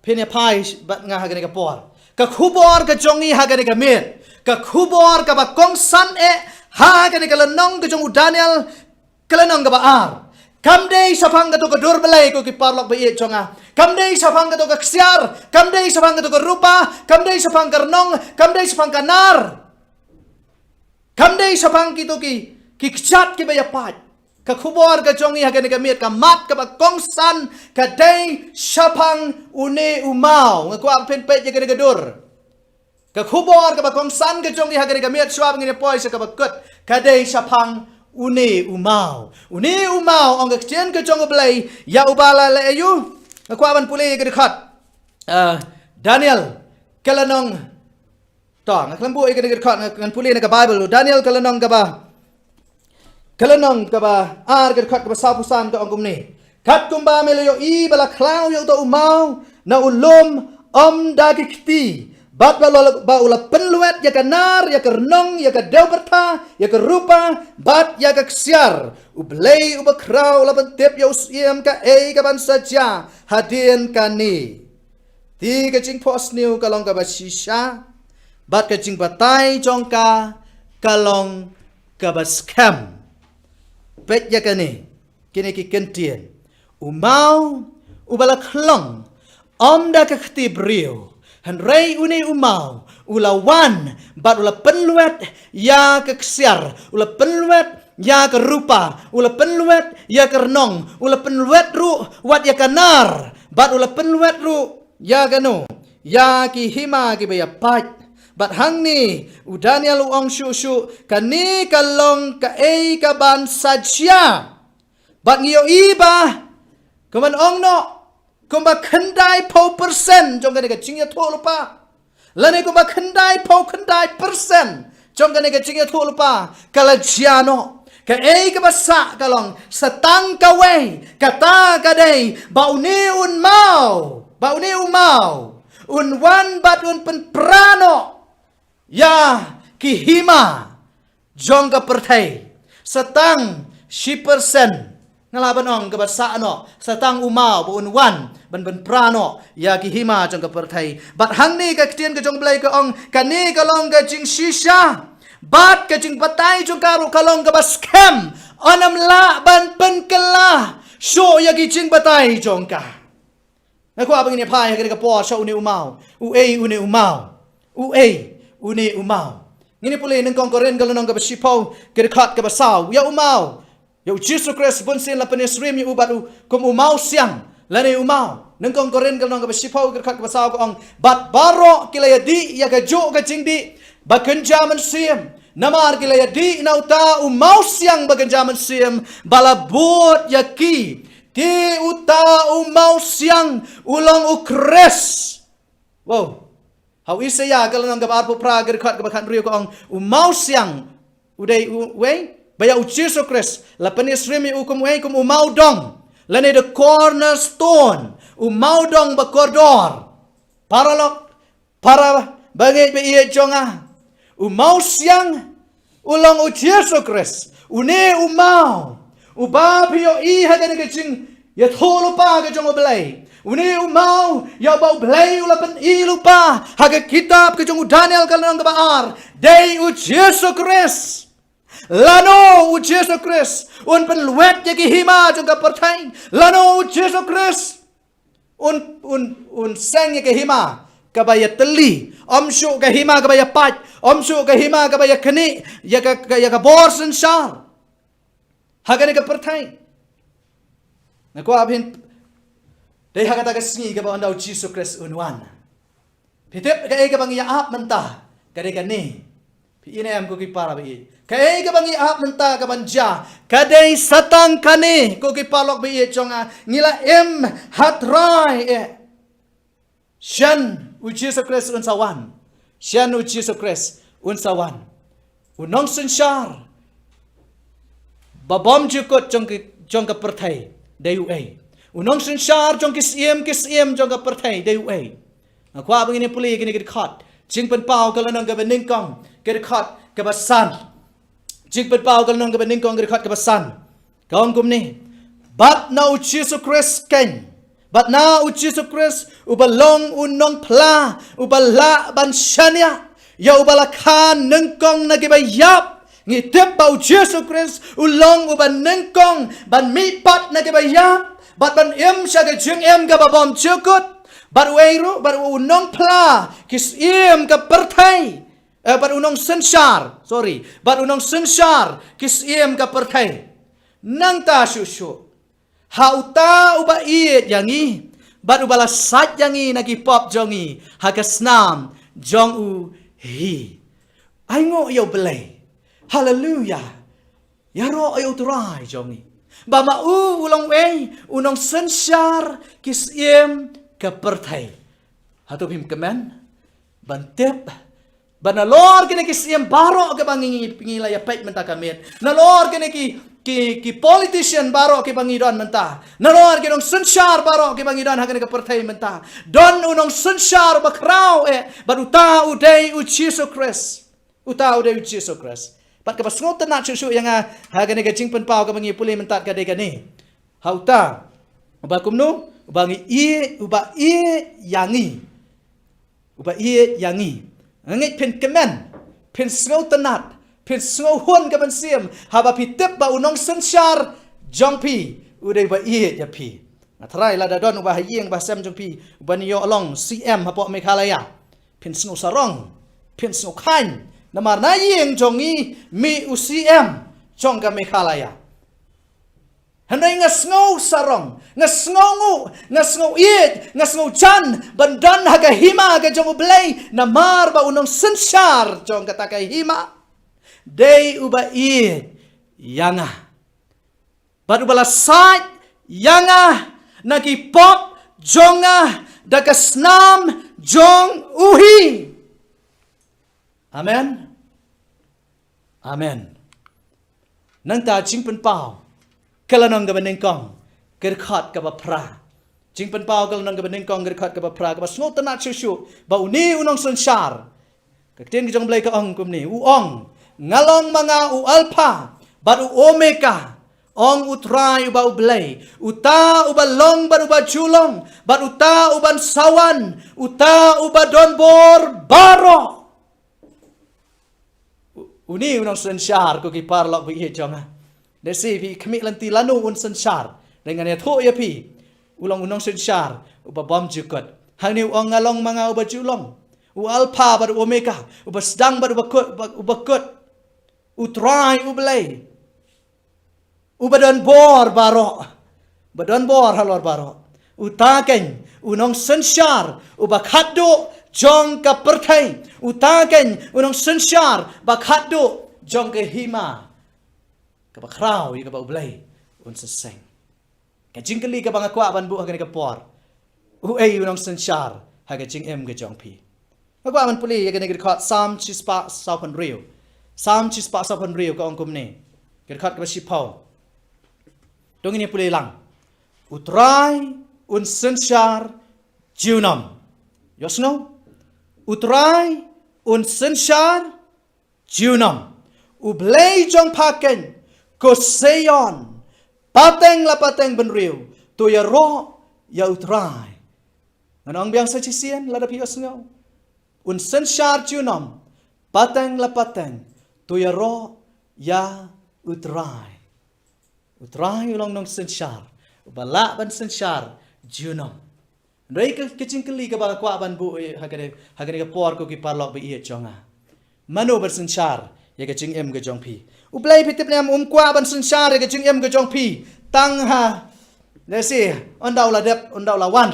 Pene pai bat nga hagane ka por ka khubor ka jongi hagane ka mit ka khubor ka ba kong san hagane ka lanong ka jong Daniel kalanong ka ba ar kamdei sapang ka to ka durbelay ko ki parlok ba i jonga kamdei sapang ka to ka ksiar kamdei sapang ka to ka rupa kamdei sapang ka nong kamdei sapang ka nar kamdei sapang ki to ki kchat ki ba ya pat ka khubor ka jongi hagane ka mit ka mat ka ba kong san ka dei sapang une umau ngakwa pen pet ya ka dur ka khubor ka ba kong san ka jong ihagari ka miat swab ngine poi sa ka ba kut ka dei sapang uni umau ong ka chen ka jong blai ya ubala le ayu ka kwaban puli ka dikhat Daniel kalanong tong aklambu ka dikhat kan puli na ka Bible Daniel kalanong ka ba ar ka dikhat ka ba sapusan ka ongkum ni kat kumba melayo i bala klau yo to umau na ulum dagikti bat ba ula penluet ya kanar ya kernong ya kadau berta ya kerupa bat ya keksiar ublei ubakrau la bentep ya usiem ka ka ban saja hadin kani ti kecing pos new kalong ka basisha bat kecing batai jongka kalong ka scam pet ya kani kini ki kentien umau ubala klong da kakti brio han rei uni umau ulawan bat ula penluet ya keksiar ula penluet ya kerupa ula penluet ya kernong ula penluet ru wat ya kanar bat ula penluet ru ya ganu ya ki hima ki baya pat bat hang ni udania lu ong shu kani kalong ka ka ban sajya bat ngiyo iba kaman ong no kumba kendai pau persen jong kene ke cingya thu lupa lane kumba kendai persen jong kene ke cingya thu lupa kala jiano ka ka basa kalong satang kawe kata kadai bauni un mau un wan bat un pen prano ya kihima jong ka pertai satang 10% ngalaban ong ka basa no satang umau bu un wan ban prano ya ki hima jong ka perthai bat hang ni ka ktien ka jong blai ka ong kani ka long ka jing shisha bat ka jing patai jong karu kalong ka baskem onam la ban pen kala sho ya ki jing patai jong ka na ko abang ni pai ka po sho uni umau uni umau ngini pulai nang kong koren kalong ka basipau ka khat ka basaw ya umau ya Jesus Christ bunsin la penesrim yu batu kum umau siang lane umau nengkong koren kalong ka basipau ka khat basaw ko ong bat baro kilaya di ya ka jo ka jingdi bakenjaman sim namar kilaya di nauta umau siang bakenjaman sim balabut yaki ti uta umau siang ulong ukres wow how is ya kalong ka barpo pra ka khat ka bakhan riyo ko ong umau siang udai we baya Jesus Christ la penesrim yu kum we kum umau dong lane the cornerstone umau dong ba koridor para bangai be ie jonga umau siang ulong Jesus Christ une umau ubapio i hagan ke jing ya tholo pa ke jong oblai une umau ya bau blai ulapan i lupa haga kitab ke jong Daniel kalong ka baar dei Jesus Christ lano Jesus Christ un penluet ya ki hima jong ka perthai lano Jesus Christ un sang ya ki hima kabaya teli omshu ka hima kabaya pat omshu ka hima kabaya khani ya ka bor sansar hagane ka perthai na ko abhin dei hagata ka singi ka ba andau Jesus Christ unwan pitep ka ka bang ya ap menta ka de ka ni pi ine am ko ki para bi ka ka bang ya ap menta ka banja ka dei satang kani ko ki palok bi chonga ngila em hatrai shan u Jesus Christ unsawan shan u Jesus Christ unsawan unong sansar babom jukot jong ka perthai deu unong sansar jong kisiem jong ka perthai deu kwa bang ini puli kini khat jing pen pau ka lanang ka bening kong ke khat ka basan jing pen pau ka lanang ka bening kong ke khat ka basan kaong kum ni bat na u Jesus Christ ken bat na u Jesus Christ ubalong unong pla ubala ban shania ya ubala khan nengkong na gibayap ngitip bau Jesus Christ ulong uban nengkong ban mipat na gibayap bat ban em sya ka jing em ka babom chukut bat weiru bat unong pla kis em ka perthai bat unong sensar bat unong sensar kis em ka perthai nang ta shushu hauta uba iet yangi bat ubala sat yangi nagi pop jongi hagasnam jong u hi ai ngo yo belai hallelujah ya ro yo trai jongi ba ma ulong ei unong sensar kisiem ke perthai hatu pim kemen bantep bana lor kene kisiem baro ke bangi pingila ya pek menta kamet na lor kene ki politician baro ke bangi don menta na lor ke nong sensar baro ke bangi don hakene ke perthai menta don unong sensar bakrau baruta udai u Jesus Christ uta udai u Jesus Christ pat ka pasngot na chusu yang hakene ke jingpen pau ke bangi puli mentat ka de kani hauta uba kumnu ubangi uba yangi uba yangi ngit pen kemen pen sngot tanat pen sngo hon ka ban siam haba pi tep ba unong sensar jongpi udai ba ya pi natrai la da don uba yeng ba sam jongpi uba ni yo along CM hapo Meghalaya pen sno sarong pen sno khan namar na yeng jongi mi UCM jong ka Meghalaya handai ngasngau sarong ngasngau ngasngau chan bandan haga hima haga jong blai namar ba unong sensar jong kata ka hima dei uba yanga badu bala sait yanga nagi pop jonga daga snam jong uhi amen amen nang ta jingpen pau kalanang gabaneng kong gerkhat ka pra jingpen pau kalanang gabaneng kong gerkhat ka pra ka sngot na chusu ba uni unong sensar ka ten jong blai ka ong kumni u ong ngalong mga u alpha ba u omega ong utrai uba ublay uta uba long ba uba julong ba uta uban sawan uta uba donbor baro uni unong sensar ko ki parlok bi jonga desi pi kemik lanti lanu un sensar dengan ya tho ya pi ulong unong sensar uba bom jukot hang ni ong ngalong mga uba julong u alpha ba omega uba sedang ba uba kut utrai ublay ubadon bor baro badon bor halor baro utaken unong sensar uba khaddo jong ka perthai utaken unong sensar ba khaddo jong ke hima ka bakrau ka ba ublay un seseng ka jingkali ka bangakwa ban bu hagan ka por u ei unong sensar haga jing em ga jong pi ka ban puli ya ga khot sam chispa sapan rio sam chispa sapan rio ka ongkum ne ga khot ka sipau dong ini pulih lang utrai un sensar jiunam yosno utrai un sensar jiunam ublay jong paken koseyon pateng la pateng benriu to ya ro ya utrai nganong biang sa chisien la da pi yosno un sensar jiunam pateng la pateng to ya ro ya utrai utrai ulong nong sensar bala ban sensar junong rei ka kecingkeli ka ba kwa ban bu hagane ka por ko ki parlok bi ye jonga mano ber sensar ye ka jing em ka jong pi ublai pitip nam kwa ban sensar ye ka jing em ka jong pi tang ha lesi ondau la dep ondau la wan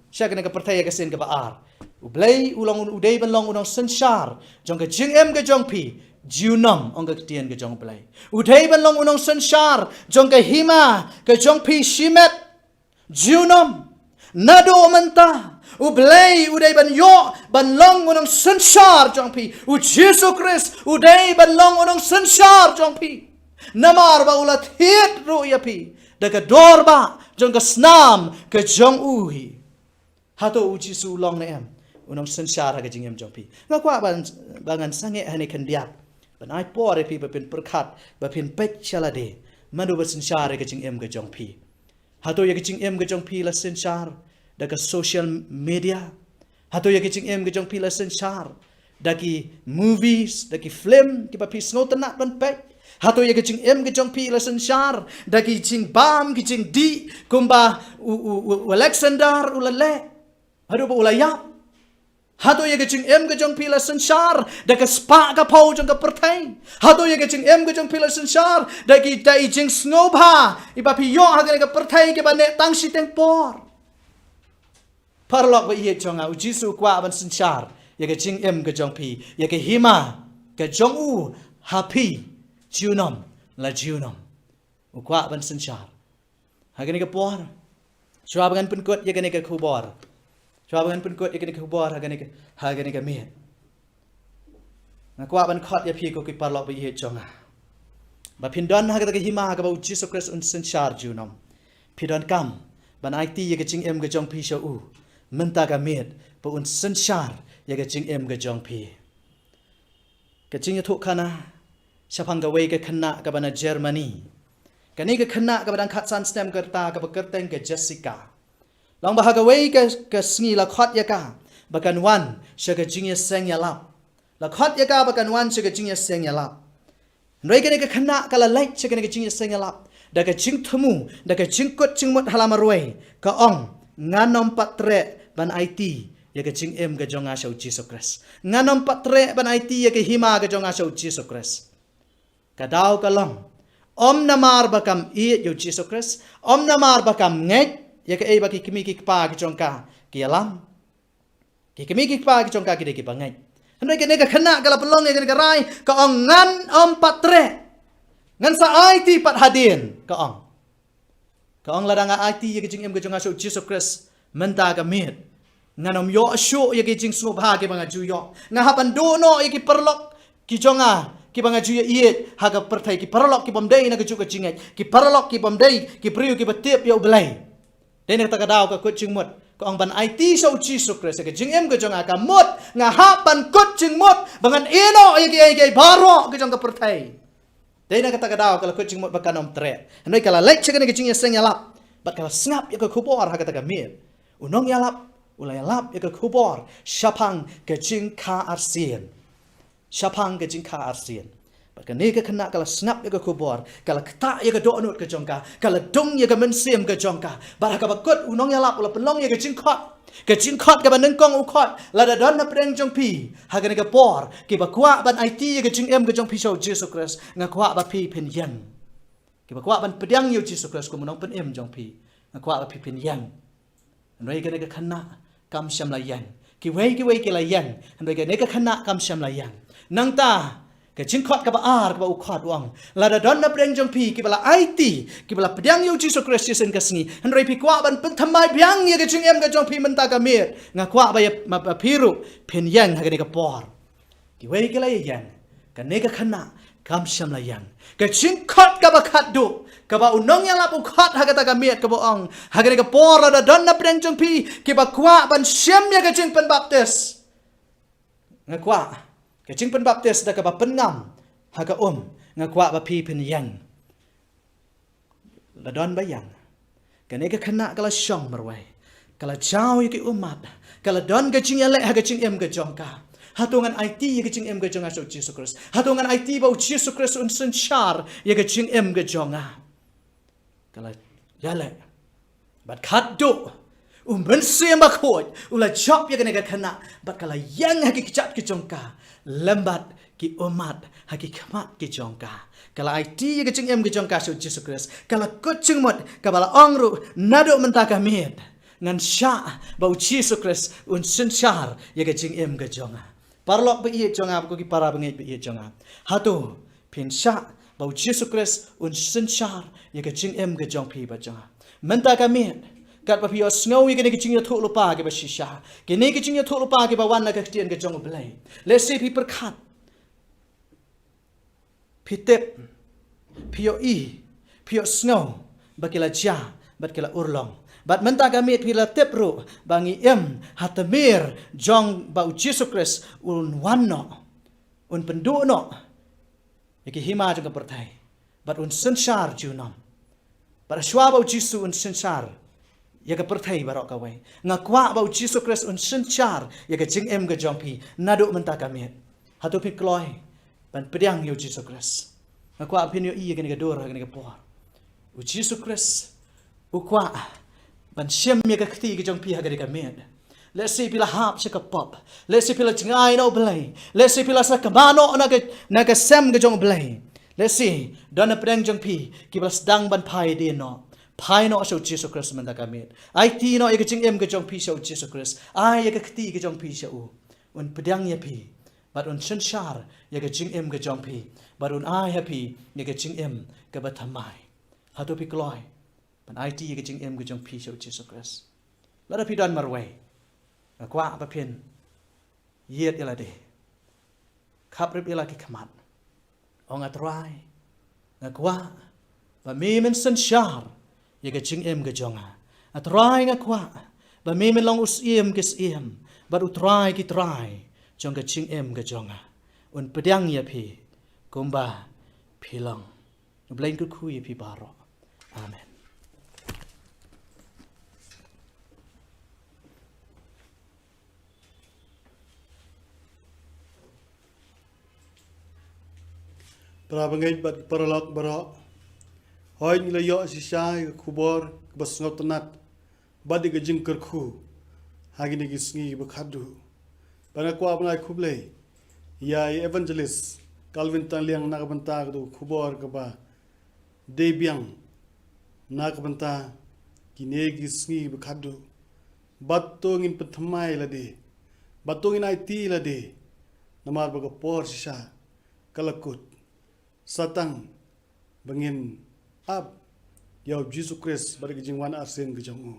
syakane ka perthai ka sen ka ba ar ublai ulong udai ban long unong sensar jong ka jing em ka jong pi junam ong ka tien ke jong play udai ban long unong sensar jong ka hima ke jong pi shimet junam nado menta ublay udai ban yo ban long unong sensar jong pi u Jesus Christ udai ban long unong sensar jong pi namar ba ulat hit ru ya pi daga dorba jong ka snam ke jong uhi hato u Jesus long na em unong sensar ha ke jing em jong pi ngakwa bangan sange hane kandiak ban ai por pi ba pen perkhat ba pen pek chalade manu ba sensar ke jing em ke jong pi hato ya ke jing em ke jong pi la sensar daga social media hato ya ke jing em ke jong pi la sensar dagi movies dagi film ki ba pi sngot na ban pek hato ya ke jing em ke jong pi la sensar dagi jing bam ki jing di kumba u Alexander ulale hado ba ulaya hato ye kecing em ke jong pila sensar da ke spa ka pau jong ka perthai hato ye kecing em ke jong pila sensar da ki dai jing snobha iba pi yo ha ke perthai ke ba ne tang si teng por parlok ba ye jong au jisu kwa ban sensar ya ke jing em ke jong pi ya ke hima ke jong u happy junom la junom ukwa ban sanchar hagani ke por chwa bangan pun kot ya ke ne ke khubor chwa bangan pun kot ya ke ne khubor hagani ke me ngakwa ban khot ya pi ko ki parlok bi he jonga ba pindon hagata ke hima ka ba Jesus Christ un sanchar junom pidon kam ban IT ya ke jing em ke jong pi sho u menta ka met pa un sanchar ya ke jing em ke jong pi ke jing ya thuk khana Siapang gawe ke kena ke bana Germany. Kani ke kena ke badan khatsan stem kerta ke bekerteng ke Jessica. Lang bahaga gawe ke sngi la khot ya ka. Bakan wan sya ke jingya seng ya lap. La khot ya ka bakan wan sya ke jingya seng ya lap. Noi kani ke kena ke la light sya kani ke jingya seng ya lap. Da ke jing themu, da ke jing kot jing mot halama roi. Ka ong nganom patre ban IT ya ke jing em ke jonga sya Jesus Christ. Nganom patre ban IT ya ke hima ke jonga sya Jesus Christ. Kadau kalong om namar bakam i yo Jesus Christ om namar bakam nget ya ke baki kimi ki pa ki jongka ki alam ki kimi ki pa ki jongka ki de ki bangai handai ke ne ka khana kala pelong ne ka rai ka ong ngan om patre ngan sa IT pat hadin ka ong ladanga IT ya ke jing em ke jonga so Jesus Christ menta ka mit ngan om yo shu ya ke jing su ba ke banga ju yo ngahapan do no ya ki perlok ki jonga ki banga juya iet haga pertai ki paralok ki bomdei na kejuk kecingit ki paralok ki bomdei ki priu ki betip ya ubelai dene ta kadau ka kucing mot ko ang ban IT so Jesus Christ ke jing em ke jong aka mot nga hapan kucing mot bangan ino ay ki baro ke jong ka pertai dene ta kadau ka kucing mot bakanom tre noi kala lek chekene ke jing ya seng yalap bat kala snap ya ka khubor haga ta ka mir unong yalap ulai yalap ya ka khubor syapang ke jing ka arsien Siapang ke jingka arsien. Bahkan ni ke kena kalau snap ya ke kubur, kalau ketak ya ke doonut ke jongka, kalau dong ya ke mensim ke jongka. Barang ke bakut unong ya lap, ulah pelong ya ke jingkot ke banengkong ukot, lada don na pereng jongpi, hagan ke por, ke bakwa ban IT ya ke jingem ke jongpi show Jesus Christ, ngakwa ba pi pen yang. Ke bakwa ban pedang yo Jesus Christ ko munong pen em jongpi, ngakwa ba pi pen yang. Andai ke kena kam syam layan. Ki wei ke layan, andai ke kena kam syam layan. Nang ta ke jingkot ke ba ar ke ba ukot wang lada don na preng jong pi ke bala IT ke bala pedang yo Jesus Christ sen ke sngi handrai pi kwa ban pen thamai biang ye ke jing em ke jong pi menta ka mir nga kwa ba ya ma piru pen yang ha ke ke por ki wei ke la yang ka ne ka khana kam sham la yang ke jingkot ke ba khat du ke ba unong ya la bu khat ha ke ta ka mir ke bo ong ha ke por lada don na preng jong pi ke ba kwa ban syam ye ke jing pen baptis nga kwa ke jing pen baptis da ka ba pengam ha ka ngakwa ba pi pen yang la don ba yang ka ne ka khana kala shong marwai kala chao ki umat kala don ka jing ele ha ka jing em ka jongka hatungan IT ye ka jing em ka jonga so Jesus Christ hatungan IT ba Jesus Christ un sen char ye ka jing em ka jonga kala yale bat khat do ben siam ba khoi ula chop ye ka ne ka khana bat kala yang ha ki chat ki jongka lambat ki umat haki khamat ki jongka kala IT ye ke em ke jongka so Jesus Christ kala kucing mot kabala ongru nado mentaka mit ngan sha bau Jesus Christ un senchar ye ke em ke jonga parlok be ye jonga ko ki para bengai be ye jonga hatu pin sha bau Jesus Christ un senchar ye ke em ke jong pi ba jonga mentaka mit kat pa pio snow ye ke jing ye thu lupa ke ba shisha ke ne ke jing ye thu lupa ke ba wan na ke tien ke jong blai let's say people cut pitep pio snow bakila ja bakila urlong bat menta kami pila tepru bangi hatamir jong bau Jesus Christ un wanno un penduno yaki hima jong pertai bat un sensar junom bat shwa bau Jesus un sensar yaka pertai barok kawai ngakwa bau Jesus Christ un sensar yaka jing ke jongpi nadu menta kami hatu pi kloi ban pedang yo Jesus Christ ngakwa pin yo iya gani gador gani kapor u Jesus Christ ukwa ban shem ye ka khti ke jongpi ha gani ka med let's say pila hap se ka pop let's say pila jingai no blai let's say pila sa kamano na ka sem ke jong blai let's say dona pedang jongpi ki bal sedang ban pai de no pai no so Jesus Christ menta ka med IT no ye ka jing ke jongpi so Jesus Christ ai ye ka khti ke jongpi so un pedang ya pi bat un sanshar ya ke jing em ke jong pi bat un ai happy ya ke jing em ke bat thamai hatu pi kloi ban IT ya ke jing em ke jong pi shau Jesus Christ la pi don marway kwa pa pin yet ya la de khap rip ya la ki khamat ong atrai kwa ba mi men sanshar ya ke jing em ke jonga atrai kwa ba mi men long us iem ke iem bat utrai ki trai jong ke jing em ke jonga un pedang ya pi kumba pilong blain ku khu ya pi baro amen Prabangai bat paralak bara hoy ni layo si shai khubor bas ngotanat badi ga jingkar khu hagini gi sngi bakhadu bana kwa bana khuble ya evangelist Calvin Tanliang nakabanta do khubor ka ba debyang nakabanta kinegi sngi bakhadu batong in pathamai lade batong in IT lade namar baga por sha kalakut satang bangin ab yaw Jesus Christ bari jingwan arsen gejong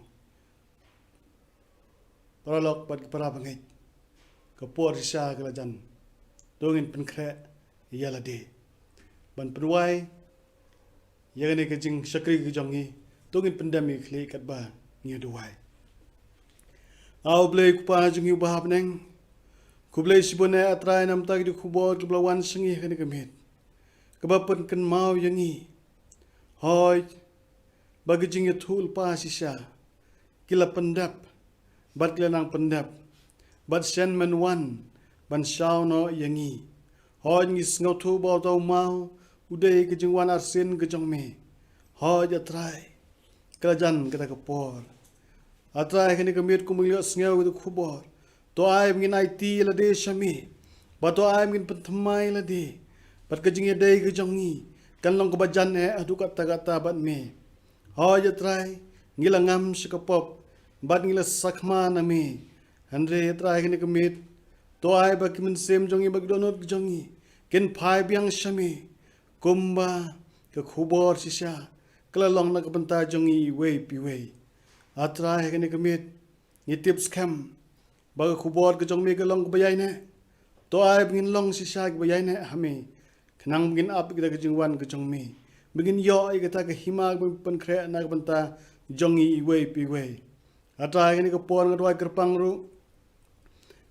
paralok bat para bangai ka por sha kalajan dongin penkre yala de ban perwai yagane ke jing sakri gejong ni dongin pandemi khle kat ba ngi duwai aw blei kupa jungi bahab neng kublei sibone atrai nam tag di khubor kublawan singi kene kemet kebapan kan mau yangi hoy bagi jing thul pa sisa kila pendap bat kelanang pendap bat sen man wan ban shaw no yangi hoy ngis ngau thu ba tau mau udai ke jing wan arsen ke jong me hoy atrai kelajan kita kepor atrai kene kemet kumulio sngew du khubor to ai ngin IT la de shami ba to ai ngin penthamai la de bat kajing ya dai kejongi kan long kebajan adu kata bat me hoy atrai ngila ngam sikapop bat ngila sakma na me andre atrai kene kemit to ai ba kimin sem jongi bag donot jongi ken phai biang shami kumba ke khubor sisa kala long na kabanta jongi wei pi wei atrai kene kemit ni tips kam ba khubor ke jong me ke long bayai ne to ai ngin long sisa ke bayai ne hame kenang begin up kita ke jingwan ke jong me begin yo ai kata ke hima pen kre na banta jongi wei pi wei ata ini ke por ngadwai kerpang ru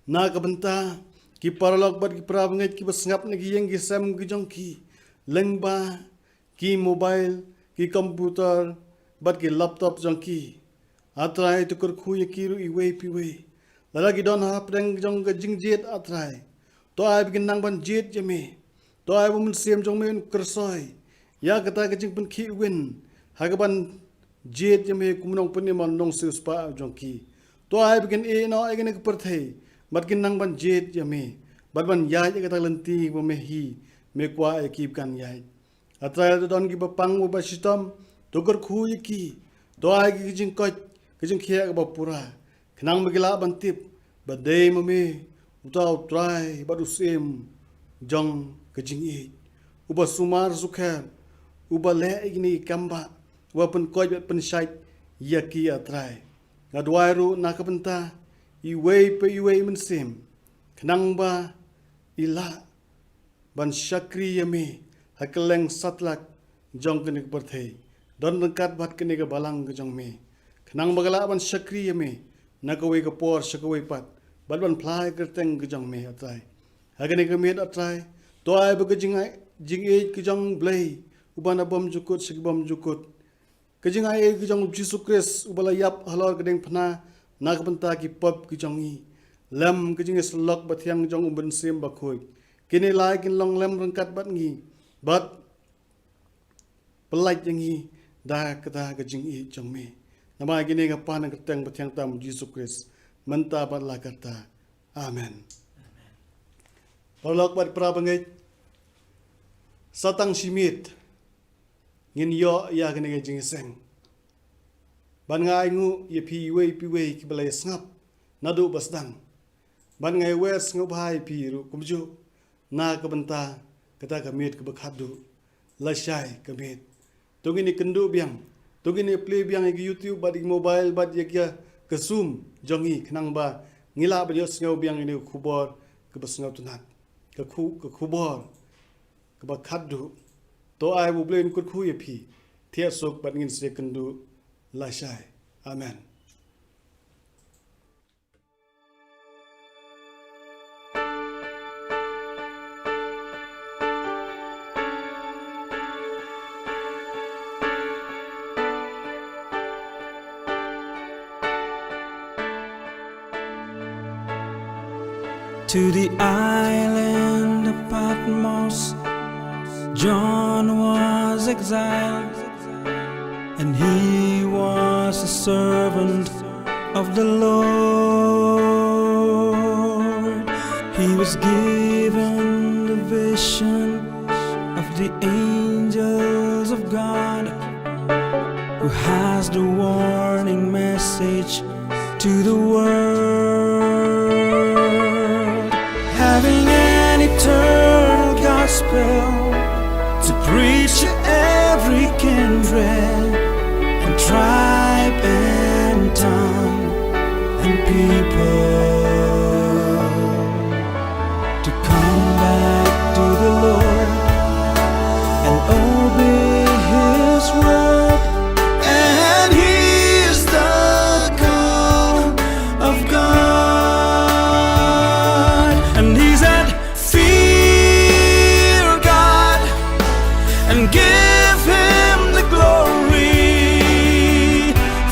na ke banta ki paralok bat ki prab ngai ki basngap ne ki yeng ki sam ki jong ki lengba ki mobile ki computer bat ki laptop jong ki ata itu kur khu ye ki ru i wei pi wei lala ki don ha preng jong ke jingjet atra to ai begin nang ban jet jeme to ai bum siam jong men kersoi ya kata ke jing pen ki win hagaban jet jeme kumnong pen man nong se spa jong ki to ai begin e no ai gene ke perthai bat kin nang ban jet jeme bat ban ya ye kata lenti bo me hi me kwa e ki kan ya atra to don ki bapang bo system to kor khu ye ki to ai ki jing ko ke jing khia ke ba pura kenang megila ban tip badai mame utau try badu sem jong kejing e uba sumar sukha uba le igni kamba wa pen koi pen sait yaki atrai ngadwairu nakabenta I wei men sem kenang ba ila ban syakri yame hakeleng satlak jong kenik berthei don dekat bat kenik balang ke jong me kenang bagala ban syakri yame nakawai ke por syakawai pat balban phlai kerteng ke jong me atrai hagani ke met atrai to ai ba ke jing e ke jong blai ubana bom jukut sig bom jukut ke jing ai ke jong Jesus Christ ubala yap halor kedeng phna nak benta ki pop ki jong i lam ke jing slok bathiang jong umben sem ba khoi kini lai kin long lam rangkat bat ngi bat pelai jangi da kata ke jing e jong me nama gini ka pan keteng bathiang tam Jesus Christ menta bat la kata amen Parlok bat prabangai satang simit ngin yo ya kene ke jing seng ban ngai ngu ye pi wei ki balai snap nadu basdang ban ngai west ngau bhai pi ru kumju na ka banta kata kamit ka bakhadu la shai kamit tongini kendu biang tongini play biang igi YouTube bad igi mobile bad yakya kasum jongi khnang ba ngila ba yos ngau biang ini khubor ka basngau tunat ka khubor ka bakhadu to ai bu blain kut khu ye phi thia sok bad ngin se kendu la shai amen. To the island of Patmos, John was exiled, and he was a servant of the Lord. He was given the vision of the angels of God, who has the warning message to the world. Having an eternal gospel to preach to every kindred and tribe and tongue and people, to come back to the Lord and obey His word. And He is the call of God. And He said, fear God and give Him the glory,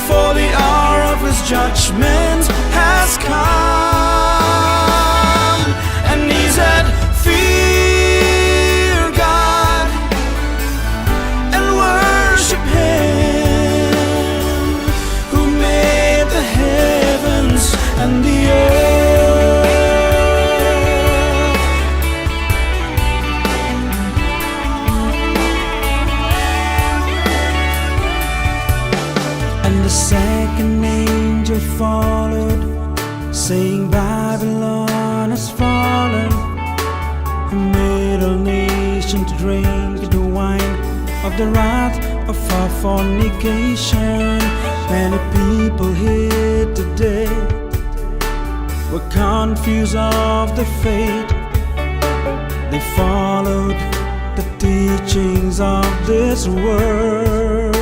for the hour of His judgment has come. And He said, fear God and worship Him who made the heavens and the earth. And the second angel followed, saying, Babylon has fallen, who made all nations to drink the wine of the wrath of her fornication. Many people here today were confused of the fate. They followed the teachings of this world.